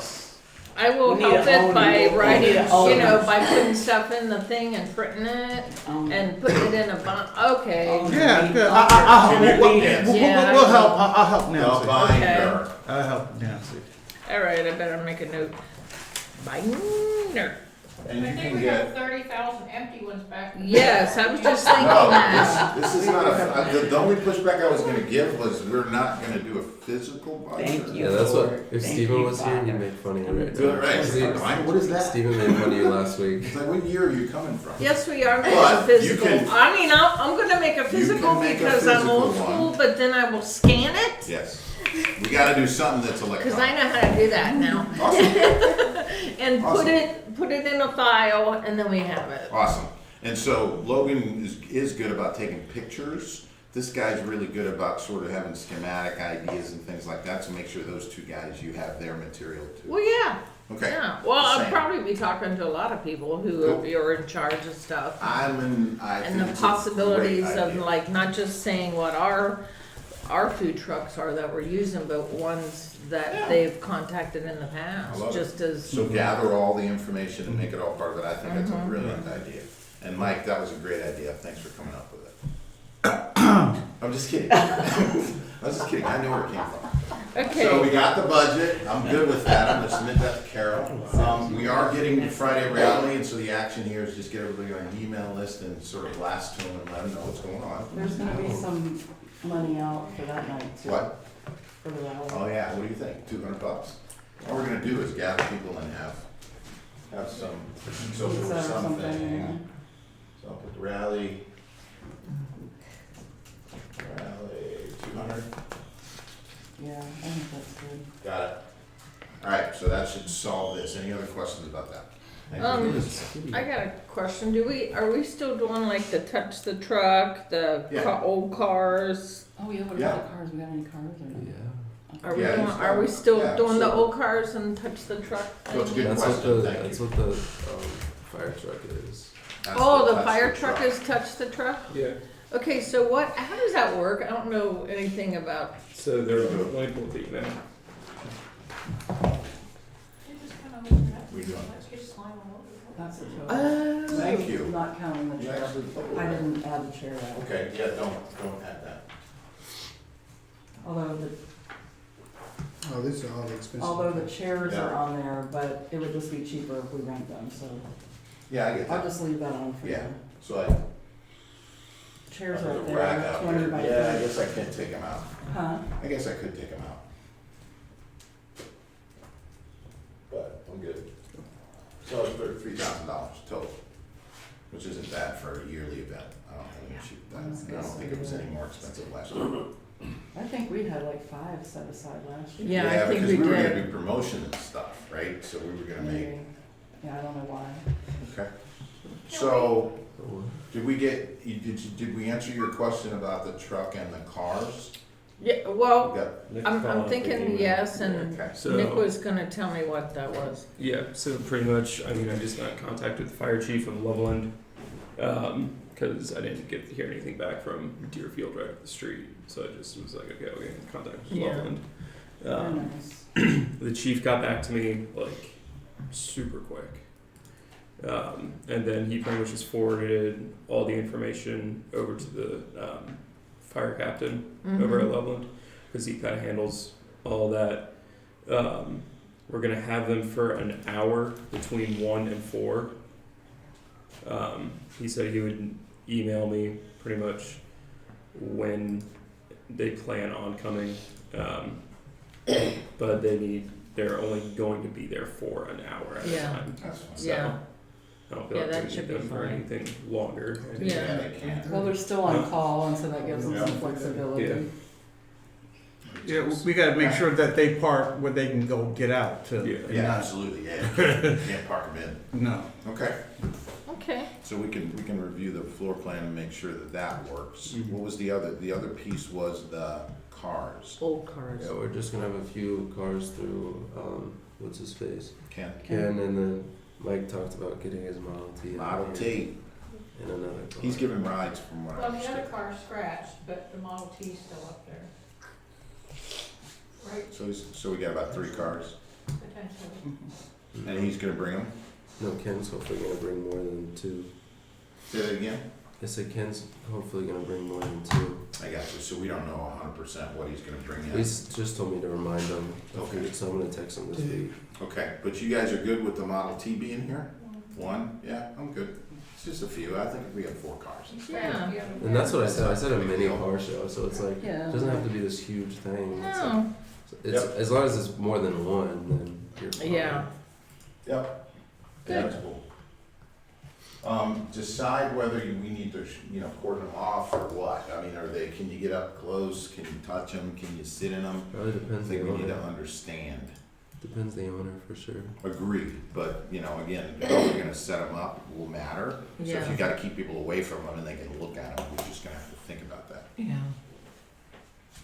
I will We need help a it owner. by We need writing, a owner. by putting stuff in the thing and printing it and putting it in a bond. Okay. Yeah, good. Can you We'll do that? Yeah. help, I'll help The Nancy. binder. I'll help Nancy. All right, I better make a note. Binder. And you can get. 30,000 empty ones back. Yes, I was just thinking No, that. this is not the only pushback I was gonna give was we're not gonna do a physical binder. Thank you. Yeah, that's what, if Thank Steven you, was here, he'd Father. make fun of you right Good, now. right. See, What is that? Steven made fun of you last week. It's like, what year are you coming from? Yes, we are making But a physical. you can- I mean, I'm gonna make a physical make a because I'm physical old school, one. but then I will scan it. Yes. We gotta do something that's Cause I electronic. know how to do that now. Awesome, And Awesome. put it in a file and then we have it. awesome. And so Logan is good about taking pictures. This guy's really good about sort of having schematic ideas and things like that, so make sure those two guys, you have their material too. Well, yeah. Okay. Yeah. Well, I'll Same. probably be talking to a lot of people who Cool. are in charge of stuff. I And think the it's a great possibilities of idea. like not just saying what our food trucks are that we're using, but ones that Yeah. they've contacted in the I past, love it. just as. So gather all the information and make it all part of it. I think that's a brilliant idea. And Mike, that was a great idea. Thanks for coming up with it. I'm just kidding. I was just kidding. I know where it came from. Okay. So we got the budget. I'm good with that. I'm gonna submit that to Carol. We are getting Friday rally, and so the action here is just get everybody on an email list and sort of blast to them and let them know what's going on. There's gonna be some money out for that night too. What? For the rally. Oh yeah, what do you think? $200? All we're gonna do is gather people and have some social Pizza or something. something, So I'll put the rally, 200, yeah, I think that's good. got it. Alright, so that should solve this. Any other questions about that? Thank you. I got a question. Are we still doing like the touch the truck, the Yeah. old cars? Oh, yeah, what Yeah. about the cars? We got any cars or not? Yeah. Are we Yeah, doing, it's are we fine. still Yeah, doing the so- old cars and touch the truck? So it's a good That's what question, the, thank that's you. what the, fire truck is. That's Oh, the that's fire truck is touch the truck? Yeah, Okay, so what, how does that work? I don't know anything about, so they're, let me pull the email. We doing? That's the total. oh. Thank you. Not counting the You chair. actually put it I there. didn't add the chair out. Okay, yeah, don't add that. Oh, these are all the expensive. Although the chairs Yeah. are on there, but it would just be cheaper if we rent them, so Yeah, I get I'll that. just leave that on for Yeah. you. So I, Chairs there's right a rack there, out 20 here. by Yeah, I 30. guess I can't take them out. Huh? I guess I could take them out. But I'm good. So it's $3,000 total, which isn't bad for a yearly event. I don't have an issue with that. I don't think it was any more expensive last year. I think we had like 5 set aside last year. Yeah, I think because we were did. gonna do promotion and stuff, right? So we were gonna make, Maybe. Yeah, I don't know why. okay. So, did we answer your question about the truck and the cars? Yeah, We well, got- I'm thinking yes, and Okay. So. Nick was gonna tell me what that was. Yeah, so pretty much, I mean, I just got in contact with the fire chief of Loveland, because I didn't get to hear anything back from Deerfield right up the street, so I just was like, okay, I'll get in contact with Yeah. Loveland. Very nice. The chief got back to me, like, super quick. And then he pretty much just forwarded all the information over to the, fire captain over at Mhm. Loveland, because he kind of handles all that. We're gonna have them for an hour between 1 and 4. He said he would email me pretty much when they plan on coming, but they're only going to be there for an hour at a Yeah. time. That's fine. So Yeah. I don't feel Yeah, like that we should need be them for fine. anything longer. Yeah. they can. Well, they're still on call, and so that gives them some Yeah. flexibility. Yeah. Yeah, we gotta make sure that they park where they can go get out too. Yeah. And Yeah, not- absolutely, yeah. You can't park them in. No. Okay. Okay. So we can review the floor plan and make sure that that works. Mhm. What was the other piece was the cars. Old cars. Yeah, we're just gonna have a few cars through, what's his face? Ken? Ken, and then Mike talked about getting his Model T. out Model here T. And another car. He's giving rides from what I Well, the other understand. car's scratched, but the Model T's still up there. Right, So we got about 3 cars, potentially. and he's gonna bring them? No, Ken's hopefully gonna bring more than 2. Say that again? I said Ken's hopefully gonna bring more than 2. I got you, so we don't know 100% what he's gonna bring in. He's just told me to remind him. Okay. So I'm gonna text him this week. Okay, but you guys are good with the Model T being here? 1? Yeah, I'm good. It's just a few, I think we have 4 cars. Yeah. And that's what I said. I said a mini car show, so it's like Yeah. it doesn't have to be this huge thing. It's like, No. it's Yep. as long as it's more than one, then you're fine. Yeah. Yep. Good. That's cool. Decide whether we need to, cordon them off or what. I mean, can you get up close? Can you touch them? Can you sit in them? Probably I depends the think we need to owner. understand. Depends the owner for sure. Agreed, but, again, how we're gonna set them up will matter. So if Yeah. you gotta keep people away from them and they can look at them, we're just gonna have to think about that. Yeah.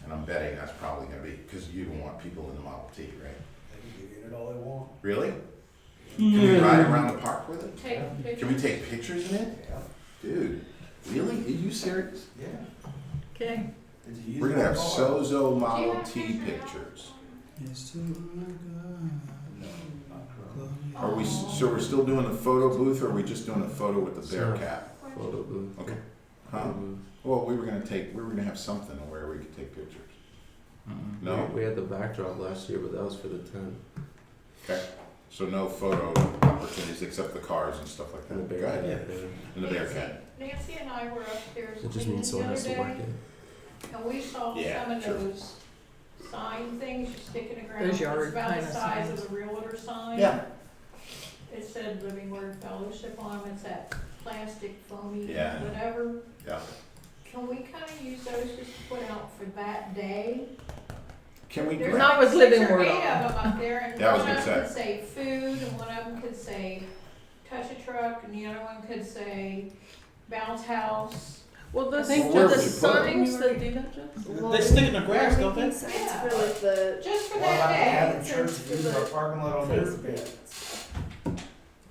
And I'm betting that's probably gonna be, because you don't want people in the Model T, right? They can get it all they want. Really? Can we ride around the park with it? Take pictures. Can we take pictures in it? Yeah. Dude, really? Are you serious? Yeah. Okay. It's easy We're gonna have car. Sozo Model have T pictures? pictures. It's too good. Are we, so we're still doing the photo booth, or are we just doing a photo with the bear cap? Photo booth. Okay. Huh? Photo booth. Well, we were gonna have something where we could take pictures. Mm-mm. No? We had the backdrop last year, but that was for the tent. Okay. So no photo opportunities except the cars and stuff like And the that. bear. Go ahead. Yeah. And the bear cat. Nancy and I were upstairs It just cleaning means the someone other has to work day, it. and we saw Yeah, some of sure. those sign things you stick in the ground. Those yard It's about kinda the size signs. of a realtor sign. Yeah. It said Living Word Fellowship on them. It's that plastic foamy Yeah. whatever. Yeah. Can we kind of use those just to put out for that day? Can we There's grab? Not like with Living 6 or Word 8 on. of them up there, and Yeah, I was one of gonna them could say food, and one of them could say touch a truck, and the other one could say bounce house. Well, the, I think well, just the where we signs you that, already do that, Jess? They stick in the grass, don't they? Signs for like the, Just for What about that day. having it church says use for our the- parking lot on their bed?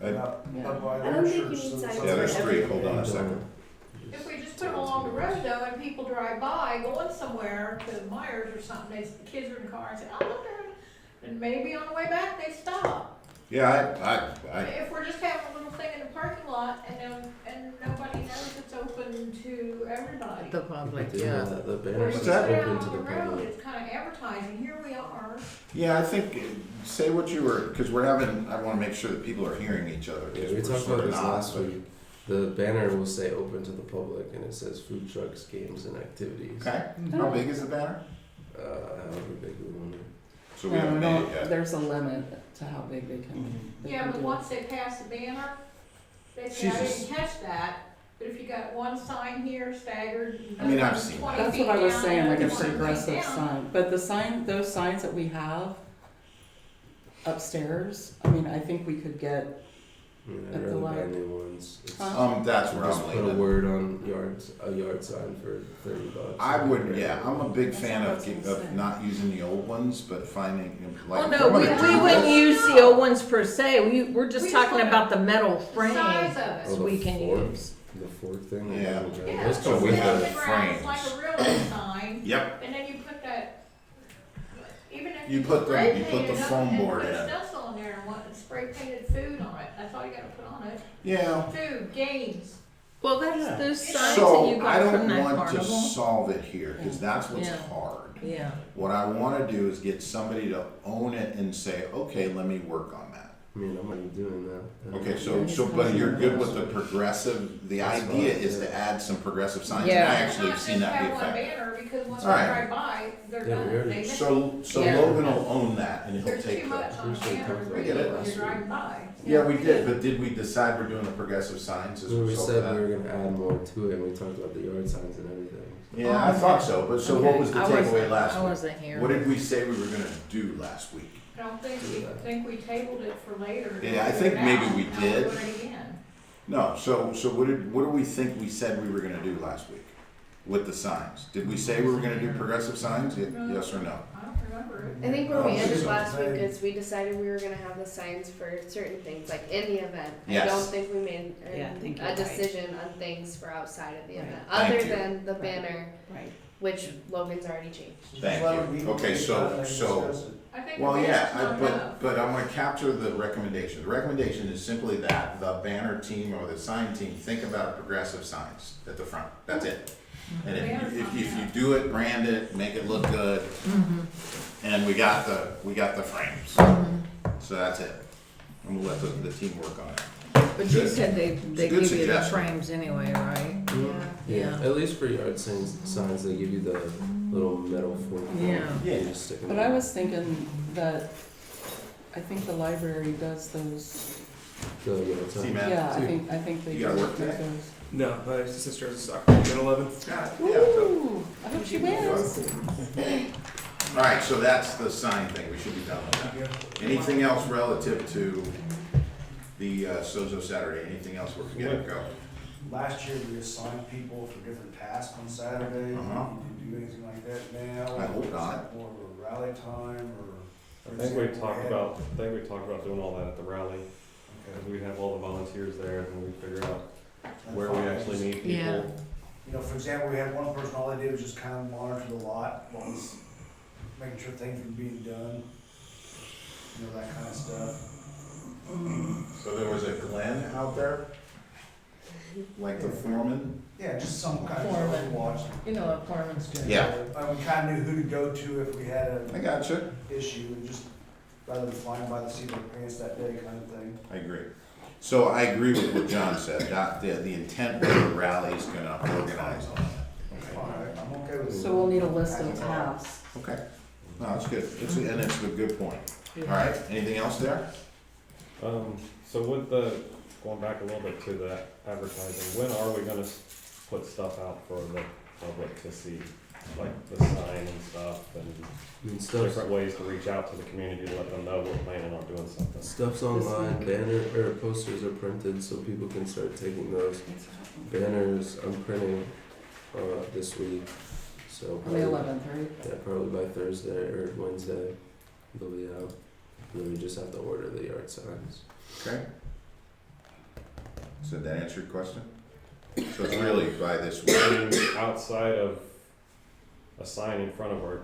I- Up by I their don't think you church, need so signs Yeah, there's for three, everything. hold on a second. If we just put them along the road though, and people drive by going somewhere to Myers or something, the kids are in the car and say, oh, look there, and maybe on the way back they stop. Yeah, I, If we're just having a little thing in the parking lot and nobody knows it's open to everybody. the public, Did yeah. The We're banner just is that? out open on to the the road, public. it's kind of advertising, here we are. yeah, I think, say what you were, because we're having, I wanna make sure that people are hearing each other. Yeah, 'cause we we're talked sort about of this not, last but- week. The banner will say open to the public, and it says food trucks, games, and activities. Okay, how big is the banner? However big we want it. So we No, haven't no, made it yet. there's a limit to how big they can. they Yeah, can but do. once they pass the banner, they say, I Jesus. didn't catch that, but if you got one sign here staggered. I mean, I've seen 20 That's feet what I was down, saying, like a 20 feet progressive down. sign, but the sign, those signs that we have upstairs, I mean, I think we could get, I mean, At I'd the rather buy light. new ones. It's- Huh? That's where Just I'm put a leaning. word on a yard sign for $30. I would, yeah, I'm a big That's fan what I of, was gonna of say. not using the old ones, but finding, like. Well, if no, I'm we gonna do wouldn't this- use the old ones per se, we're just We just talking wanna- about the metal frame. Size of Oh, it. the we can fork? use. The fork thing? Yeah. Yeah, Those So come we with have the- it's like frames. a real life sign, Yep, and then you put that, even if You you put the- spray you put paint the it up foam and board put in. a stencil in there and want spray painted food on it, that's all you gotta put on it. yeah. Food, games. Well, that's Yeah. those signs that So you I got from don't that want to carnival. solve it here, cause that's what's Yeah. hard. Yeah, What I wanna do is get somebody to own it and say, okay, let me work on that. I mean, I'm already doing that. Okay, so, but you're good with the progressive, the That's idea fine, is yeah. to add some progressive signs, and I Yeah. actually have seen that be Not just have one effective. banner, because once they All right. drive by, they're Yeah, we done, already- they miss. So Yeah. Logan will own that and he'll There's take too the. much on the Usually banner, comes really, with it when last you're week. driving by. Yeah, we did, but did we decide we're doing the progressive signs as a We result of said that? we were gonna add more to it, and we talked about the yard signs and everything. Yeah, I thought so, but so what Okay. was the I wasn't- takeaway last I week? wasn't here. What did we say we were gonna do last week? I don't think we tabled it for later. Yeah, I We'll think do it maybe now. we Now did. we'll do it again. No, so what do we think we said we were gonna do last week with the signs? Did we say we were gonna do progressive signs? Yes or no? I don't remember it. I think where we Oh, ended so last week they- is we decided we were gonna have the signs for certain things, like in the event. I Yes. don't think we made Yeah, I think you're a right. decision on things for outside of the Right. event, Thank other you. than the Right. banner, Right. which Logan's already changed. Thank you. Okay, so, I think well, the yeah, banner's not enough. but I'm gonna capture the recommendation. The recommendation is simply that the banner team or the sign team think about progressive signs at the front. That's it. And if you do it, brand it, make it look good, and we got the frames. So that's it. And we'll let the team work on it. But you Good. said they It's a good give you the suggestion. frames anyway, right? Yeah. At least for yard signs, they give you the little metal fork. Yeah. You just stick 'em But in. I was thinking that, I think the library does those, The yard See, sign. Matt? yeah, I think they You do gotta work make today? those. No, my sister has a soccer game at 11. Ooh, I hope she wins. All right, so that's the sign thing. We should be done with that. Anything else relative to the Sozo Saturday? Anything else we're forgetting? Go. Last year, we assigned people for different tasks on Saturday. Uh-huh. You do anything like that now? I hope Is not. that more of a rally time, or? I think we talked about doing all that at the rally, because we'd have all the volunteers there, and we'd figure out where we actually need people. Yeah. You know, for example, we had one person, all they did was just kind of monitor the lot, what was, making sure things were being done. You know, that kind of stuff. So there was a Glenn out there? Like the foreman? Yeah, just some kind of Foreman. watch. You know what Carmen's doing. Yeah. We kind of knew who to go to if we had I an gotcha. issue, and just rather than flying by the seat of our pants that day kind of thing. I agree. So I agree with what John said, that the intent of the rally is gonna organize all that. All right, I'm okay with it. So we'll need a list of tasks. Okay. No, that's good. And it's a good point. All right, anything else there? So with going back a little bit to the advertising, when are we gonna put stuff out for the public to see? Like the sign and stuff, and I mean, stuff's, different ways to reach out to the community to let them know we're planning on doing something. stuff's online. Posters are printed, so people can start taking those. Banners, I'm printing this week. So On the probably, 11th, right? yeah, probably by Thursday or Wednesday they'll be out. And then we just have to order the yard signs. Okay. So did that answer your question? So it's really by this week. I mean, outside of a sign in front of our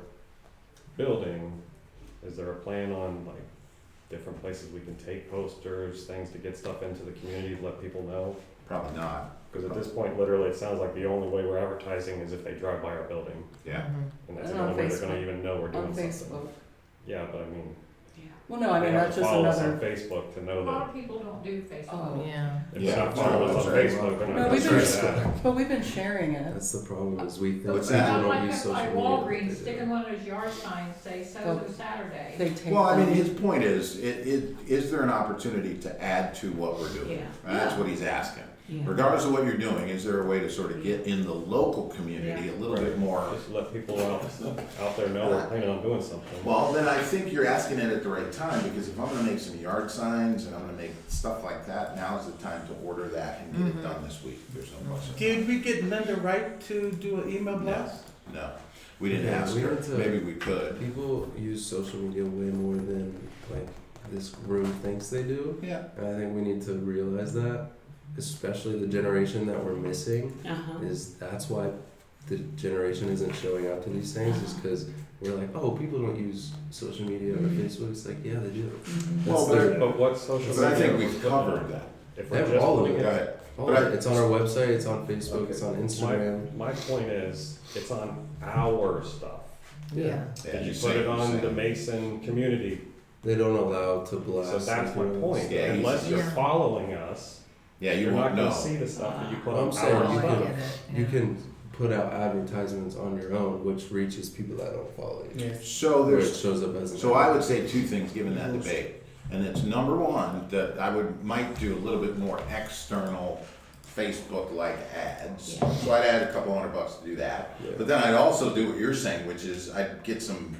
building, is there a plan on like different places we can take posters, things to get stuff into the community to let people know? Probably not. Because at this point, literally, it sounds like the only way we're advertising is if they drive by our building, Yeah. and that's And the on only way they're gonna Facebook. even know we're doing On something. Facebook. Yeah, but I mean, Well, no, I they mean, have that's to just follow us on another. Facebook to A know lot that of people don't do Facebook. Oh. Yeah. if Yeah, they're not following us no, on that's right. Facebook, they're No, not we've gonna been- see that. But we've been sharing it. That's the problem is we think What's people that? don't Like use at social media. Walgreens, sticking one of those yard signs, say Oh. so Saturday. They take Well, I mean, them. his point is there an opportunity to add to what we're doing? Yeah. And that's what he's asking. Yeah. Regardless of what you're doing, is there a way to sort of get in the local community a little bit more? Just let people out there know we're planning on doing something. Well, then I think you're asking it at the right time, because if I'm gonna make some yard signs and I'm gonna make stuff like that, now's the time to order that and get it done this week. There's no question. Did we get Linda Wright to do an email No, blast? no, we didn't Yeah, ask we her. need to- Maybe we could. People use social media way more than like this room thinks they do. Yeah. And I think we need to realize that, especially the generation that we're missing, Uh-huh. is that's why the generation isn't showing up to these things, is because we're like, oh, people don't use social media or Facebook. It's like, yeah, they do. Well, That's their- But what social media? But I think are we we've putting covered on? that. If They we're have just all of putting it. Go it, ahead. all But of I- it. It's on our website, it's on Facebook, it's on my, Instagram. my point is, it's on our stuff. Yeah. Yeah, Did you say put it what you're on the saying. Mason community? They don't allow to blast. So that's my like, point. Yeah, Unless you're Yeah. following us, Yeah, you you're won't not gonna know. see the stuff that you put I'm on saying our you stuff. can- You can put out advertisements on your own, which reaches people that don't follow you. Yeah. So Where it there's, shows up as an so I ad. would say two things given that debate. And it's number one, that I might do a little bit more external Facebook-like ads. Yeah. So I'd add a couple $100 to do that. Yeah. But then I'd also do what you're saying, which is I'd get some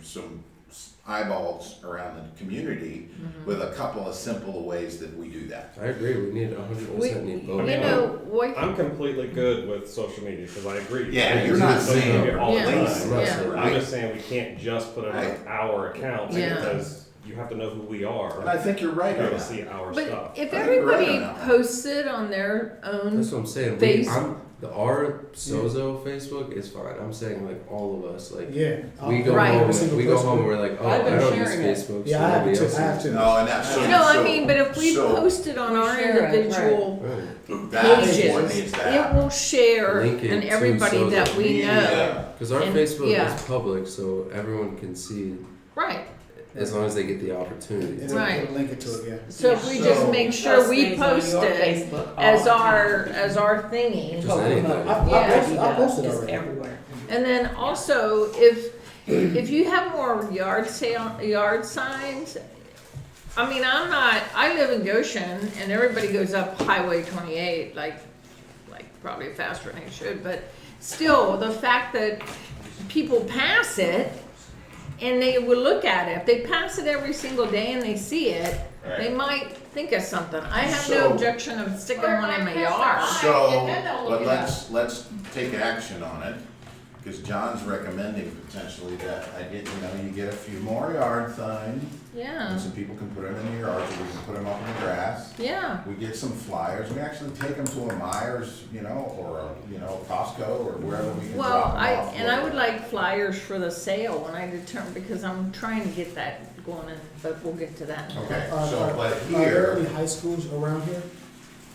eyeballs around the community with a couple of simple ways that we do that. I agree. We need 100% need both. You know, what, I'm completely good with social media, because I agree. Yeah, I you're use not social saying media all the Yeah. time. Yeah. I'm just saying we can't just put it on our accounts, Yeah. because you have to know who we are. And I think you're right You're on gonna that. see our but stuff. if I think you're right everybody on that. posted on their own, That's what I'm saying. Face- Our Sozo Facebook is fine. I'm saying like all of us, like Yeah. we go Right. home. Every single We go person. home. And we're like, oh, I've been I don't use sharing it. Facebook. Yeah, so I have nobody to. else I have uses to. it. No, and that's so. no, I so- mean, but if we so posted on our Share it, individual That's pages, what needs to it happen. will share Link it and to everybody that social we know. Yeah. Because our And- Facebook yeah. is public, so everyone can see Right. as long as they get the opportunity. It'll, Right. it'll link it to it, yeah. So if we So- just make sure we things on post your it Facebook all as the our time. thingy. Just anything. I posted It's already. everywhere. And then also, if you have more yard signs, I mean, I live in Goshen and everybody goes up Highway 28, like probably faster than they should, but still, the fact that people pass it and they will look at it, if they pass it every single day and they see it, they might think of something. I have no So- objection of sticking Or one in my might pass yard. it by. So, And then they'll look but it let's take action on it, because John's recommending potentially that you get a few more yard signs, Yeah, and some people can put them in the yard, so we can put them up in the grass. yeah. We get some flyers, we actually take them to a Myers, or Costco, or wherever we can Well, drop them off. I would like flyers for the sale when I determine, because I'm trying to get that going in, but we'll get to that. Okay, Are so, but there here, any high schools around here?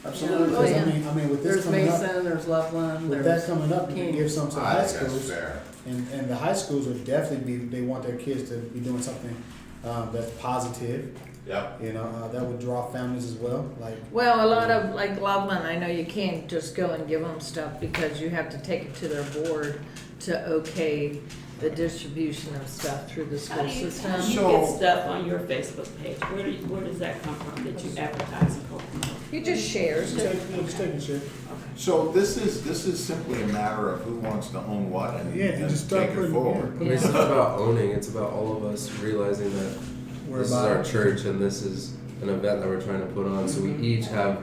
absolutely. Oh, Because yeah. I mean, with this There's coming up, Mason, there's Loveland, with there's that coming up, you can give some to the I high think that's schools. fair. And the high schools would definitely they want their kids to be doing something that's positive, Yep. that would draw families as well, like. Well, a lot of, like Loveland, I know you can't just go and give them stuff because you have to take it to their board to okay the distribution of stuff through the How school do you system. So- get stuff on your Facebook page? Where does that come from that you advertise and promote? He just shares it. Just taking shit. So this is simply a matter of who wants to own what and, Yeah, and just start take it putting- forward. yeah, It's not about owning. It's about all of us realizing that We're this is about our it. church and this is an event that we're trying to put on. So we each have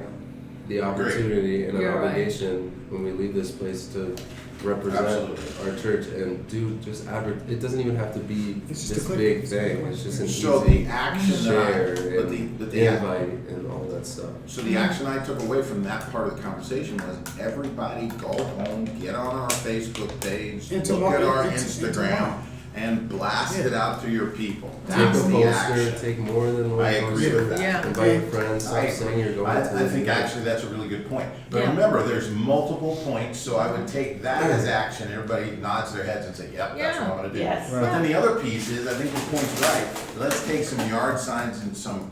the opportunity and an You're right. obligation when we leave this place to represent Absolutely. our church and do just it doesn't even have to be It's just this a click. big thing. It's just an So easy the action that I, share but and the invite and all that stuff. So the action I took away from that part of the conversation was everybody go home, get on our Facebook page, And look tomorrow- at our and Instagram, tomorrow. and blast Yeah. it out to your people. Take That's a the poster, action. take more than one I agree poster. with that. Yeah. Invite friends, I stop agree. saying you're going to I think the- actually that's a really good point. But Yeah. remember, there's multiple points, so I would take that as action. Everybody nods their heads and say, yep, that's what I'm gonna do. Yes. Right. But then the other piece is, I think the point's right, let's take some yard signs and some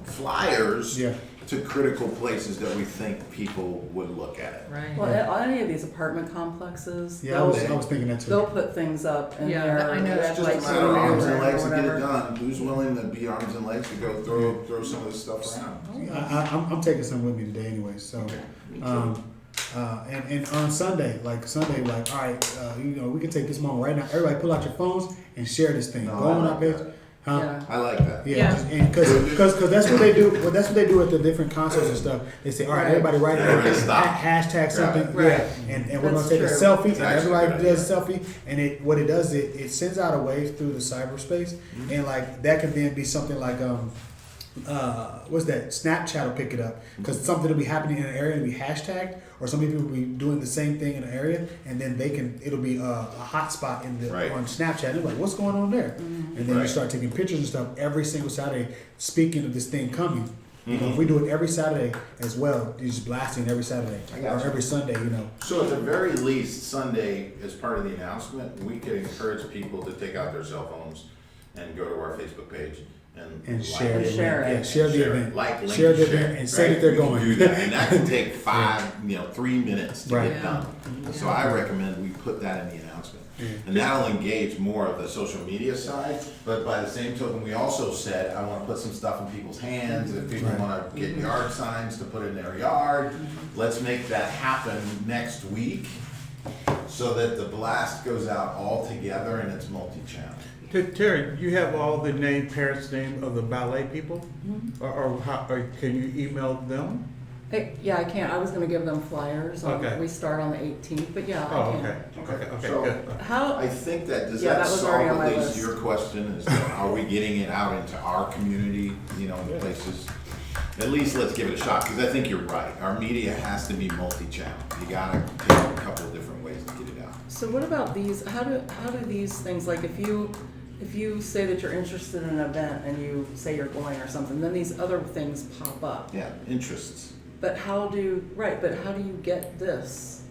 flyers Yeah. to critical places that we think people would look at it. Right. Well, at any of these apartment complexes, Yeah, I was thinking that too. they'll put things up in Yeah, their, I know It's that, just like, a matter of arms and or legs to get it whatever. done. Who's willing to be arms and legs to go throw some of this stuff around? I'm taking some with me today anyway, so. And on Sunday, all right, we can take this moment right now. Everybody pull out your phones and share this thing. No, Go I on our like page. that. Huh? Yeah. I like that. Yeah, Yeah. and because that's what they do. Well, that's what they do at the different concerts and stuff. They say, all right, Right. everybody write Everybody it, stop. hashtag something, Right. yeah, and we're gonna That's take a true. selfie, and It's actually a everybody good does a selfie, and what it does, it sends out a wave through the cyberspace, and like that can then be something like what's that? Snapchat will pick it up because something will be happening in an area and be hashtagged, or some people will be doing the same thing in an area, and then it'll be a hot spot Right. on Snapchat. And they're like, what's going on there? And then you Right. start taking pictures and stuff every single Saturday. Speaking of this thing coming, you know, if we do it every Saturday as well, you're just blasting every Saturday I got or you. every Sunday, you know. So at the very least, Sunday, as part of the announcement, we could encourage people to take out their cell phones and go to our Facebook page And like share it. the Share event. it. Yeah, share the event. Like, link, Share the share, event and say right? that they're We can going. do that, and that can take 3 minutes to Right. get done. So I recommend we put that in the announcement. Yeah. And that'll engage more of the social media side, but by the same token, we also said, I wanna put some stuff in people's hands, if people Right. wanna get yard signs to put in their yard, let's make that happen next week, so that the blast goes out all together and it's multi-channel. Terry, you have all the parents' name of the ballet people? Or can you email them? Yeah, I can. I was gonna give them flyers. Okay. We start on the 18th, but yeah, Oh, I can. okay, So- good. How, I think does Yeah, that that was solve already on at my least list. your question, is that are we getting it out into our community, in the places? At least let's give it a shot, because I think you're right, our media has to be multi-channel, you gotta take a couple of different ways to get it out. so what about these, how do these things, like if you say that you're interested in an event and you say you're going or something, then these other things pop up. Yeah, interests. But how do you get this?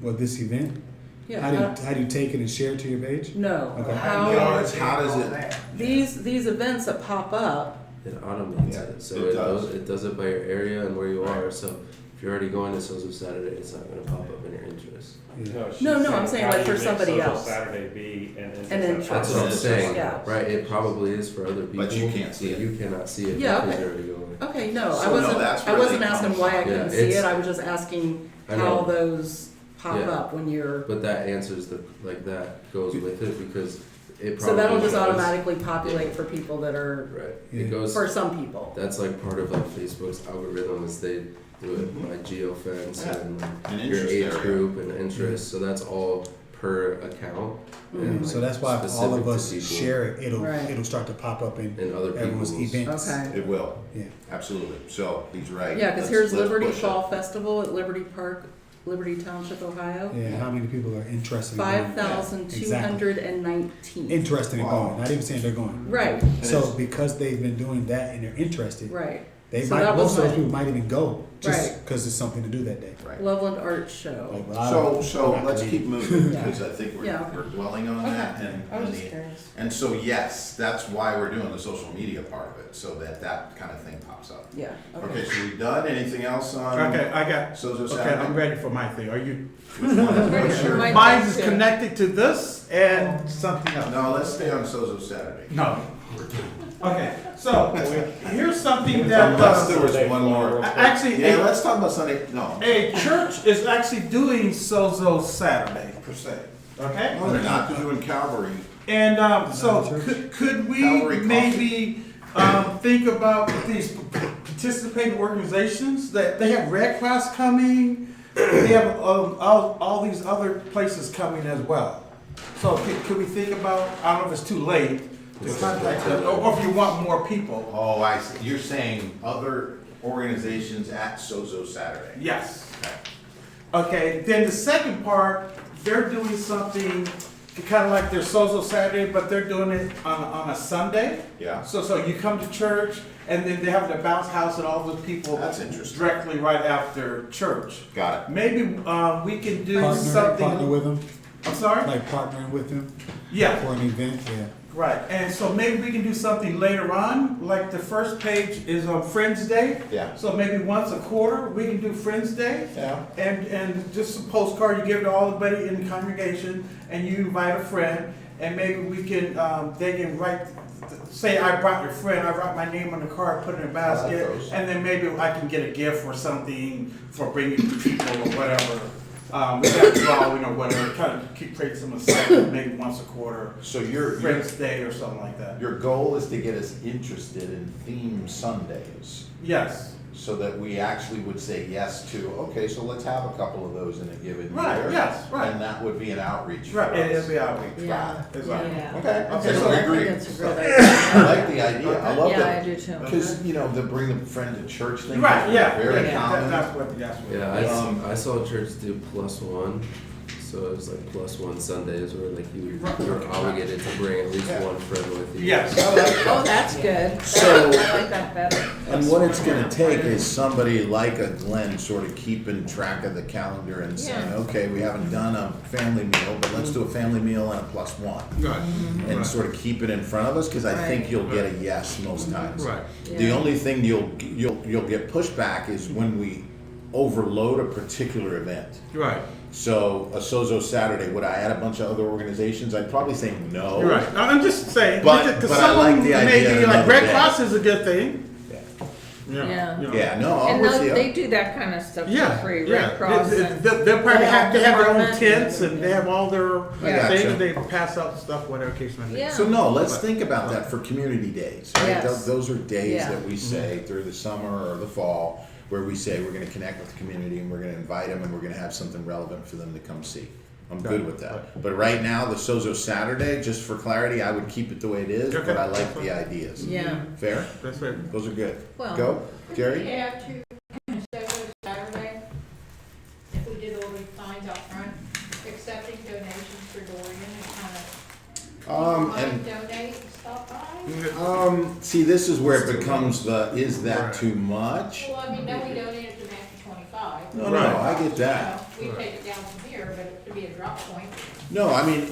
Well, this event, Yeah. how do you take it and share it to your page? No. Okay. No, it's how does it, These events that pop up, It automates Yeah, it, so it does. it does it by your area and where you are. So if you're already going to Sozo Saturday, it's not going to pop up in your interest. she's No, I'm saying how like you for make somebody Social else. Saturday be an interest. An interest. That's what I'm saying. Yeah. Right? It probably is for other people. But you can't see but it. You cannot see it Yeah, because okay. you're already going. okay, no, So, I no, wasn't, that's I where wasn't they asking come why I from. couldn't Yeah, see it's- it, I was just asking I how know. those pop Yeah. up when you're, But that answers like that goes with it because it probably so that'll just does. automatically populate for people that are, Right. Yeah. It goes. for some people. That's like part of like Facebook's algorithm is they do it by geofence Yeah. and An your interest age area. group and interest. So that's all per account. and, So like, that's why if all specific of to us people share it, Right. it'll start to pop up in and other everyone's people's. events. Okay. It will, Yeah. absolutely, so he's right. Yeah, cause Let's- here's let's Liberty push it. Fall Festival at Liberty Park, Liberty Township, Ohio. Yeah, how many people are interested in going? 5,219. Interested in Wow. going, not even saying they're going. Right, So because they've been doing that and they're interested, right. they So might, that was most of those my- people might even go just Right. because it's something to do that day. Right. Loveland Art Show. Like, well, I don't- So I'm not let's gonna keep eat. moving, Yeah. because I think Yeah, okay. we're dwelling on that, Okay, and, I was and just the, curious. and so yes, that's why we're doing the social media part of it, so that kind of thing pops up. Yeah, Okay, okay. so we done, anything else on? Okay, I got, Sozo okay, Saturday? I'm ready for my thing. Are you, Which one? What's your- Mine- mine is connected to this and something else. No, let's stay on Sozo Saturday. No. Okay, so here's something that, Unless there was one more. actually, Yeah, let's talk about Sunday, no, a church is actually doing Sozo Saturday, per se, okay? no, they're not, they're doing Calvary. And so could we Calvary Coffee. maybe think about these participating organizations that they have Red Cross coming, they have all these other places coming as well. So could we think about, I don't know if it's too late, to contact them, or if you want more people. Oh, I see. You're saying other organizations at Sozo Saturday? Yes. Okay, then the second part, they're doing something kind of like their Sozo Saturday, but they're doing it on a Sunday. Yeah. So you come to church, and then they have the bounce house and all those people. That's interesting. Directly right after church. Got it. Maybe we can do Partner something. with them, I'm sorry? like partnering with them Yeah. for an event, yeah. Right, and so maybe we can do something later on, like the first page is on Friends Day. Yeah. So maybe once a quarter, we can do Friends Day. Yeah. And just a postcard, you give it to everybody in the congregation, and you invite a friend, and maybe we can, they can write, say I brought your friend, I write my name on the card, put it in a basket, those. and then maybe I can get a gift or something for bringing people or whatever. We have drawing or whatever, kind of keep create some excitement, maybe once a quarter. So your Friends Day or something like that. goal is to get us interested in theme Sundays, Yes. so that we actually would say yes to, okay, so let's have a couple of those in a given Right, year. yes, right. And that would be an outreach for Right, us. it'll be outreach. Yeah. Exactly. Yeah. Okay, Okay, so so we I agree. think it's a great I like the idea. I love Yeah, I that. do too. Because, you know, the bring a friend to church thing. Right, is yeah. Very yeah, common. That's what. Yeah, I saw church do +1, so it was like +1 Sundays where like you were obligated to bring at least Yeah. one friend with you. Yes. Oh, that's good. So- I like that better. And what it's gonna take is somebody like a Glenn sort of keeping track of the calendar and saying, Yeah. okay, we haven't done a family meal, but let's do a family meal and a +1. Right. And sort of keep it in front of us, because I think Right. you'll get a yes most times. Right. The Yeah. only thing you'll get pushback is when we overload a particular event. Right. So a Sozo Saturday, would I add a bunch of other organizations? I'd probably say no. You're right. I'm just saying. But- because but I some of like them the may idea be of like another Red day. Cross is a good thing. Yeah. You know. Yeah, no, I'm And with those, you. they do that kind of stuff Yeah, for free, yeah. Red Cross and. They'll probably have to have their own Department. tents and they have all their I gotcha. things. They pass out stuff, whatever case may be. Yeah. So no, let's think about that for community days, right? Yes. Those are days Yeah. that we say through the summer or the fall, where we say we're gonna connect with the community and we're gonna invite them and we're gonna have something relevant for them to come see. I'm good with that. But right now, the Sozo Saturday, just for clarity, I would keep it the way it is, but Okay. I like the ideas. Yeah, Fair? That's right. Those are good. Well- Go, We Jerry? have to, instead of Saturday, if we did all these signs out front, accepting donations for Dorian and kind of, And, donate and stuff by. see, this is where it becomes is that too much? Well, I mean, now we donated to Matthew 25. No, I get that. You know, we take it down from here, but it could be a drop point. No, I mean,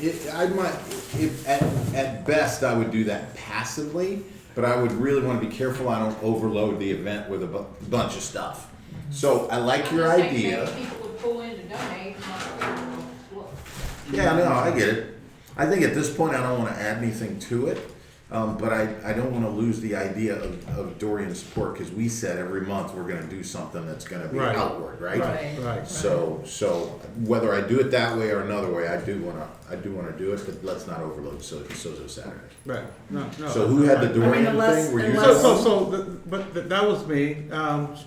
at best, I would do that passively, but I would really want to be careful I don't overload the event with a bunch of stuff. So I like your I'm just saying, idea. maybe people would pull in to donate, and not, look. Yeah, no, I get it. I think at this point, I don't want to add anything to it, but I don't want to lose the idea of Dorian support, because we said every month we're going to do something that's going to be Right. outward, right? right. Right. So whether I do it that way or another way, I do want to do it, but let's not overload Sozo Saturday. Right. No. So who had the Dorian unless- thing? Were you? unless- That was me.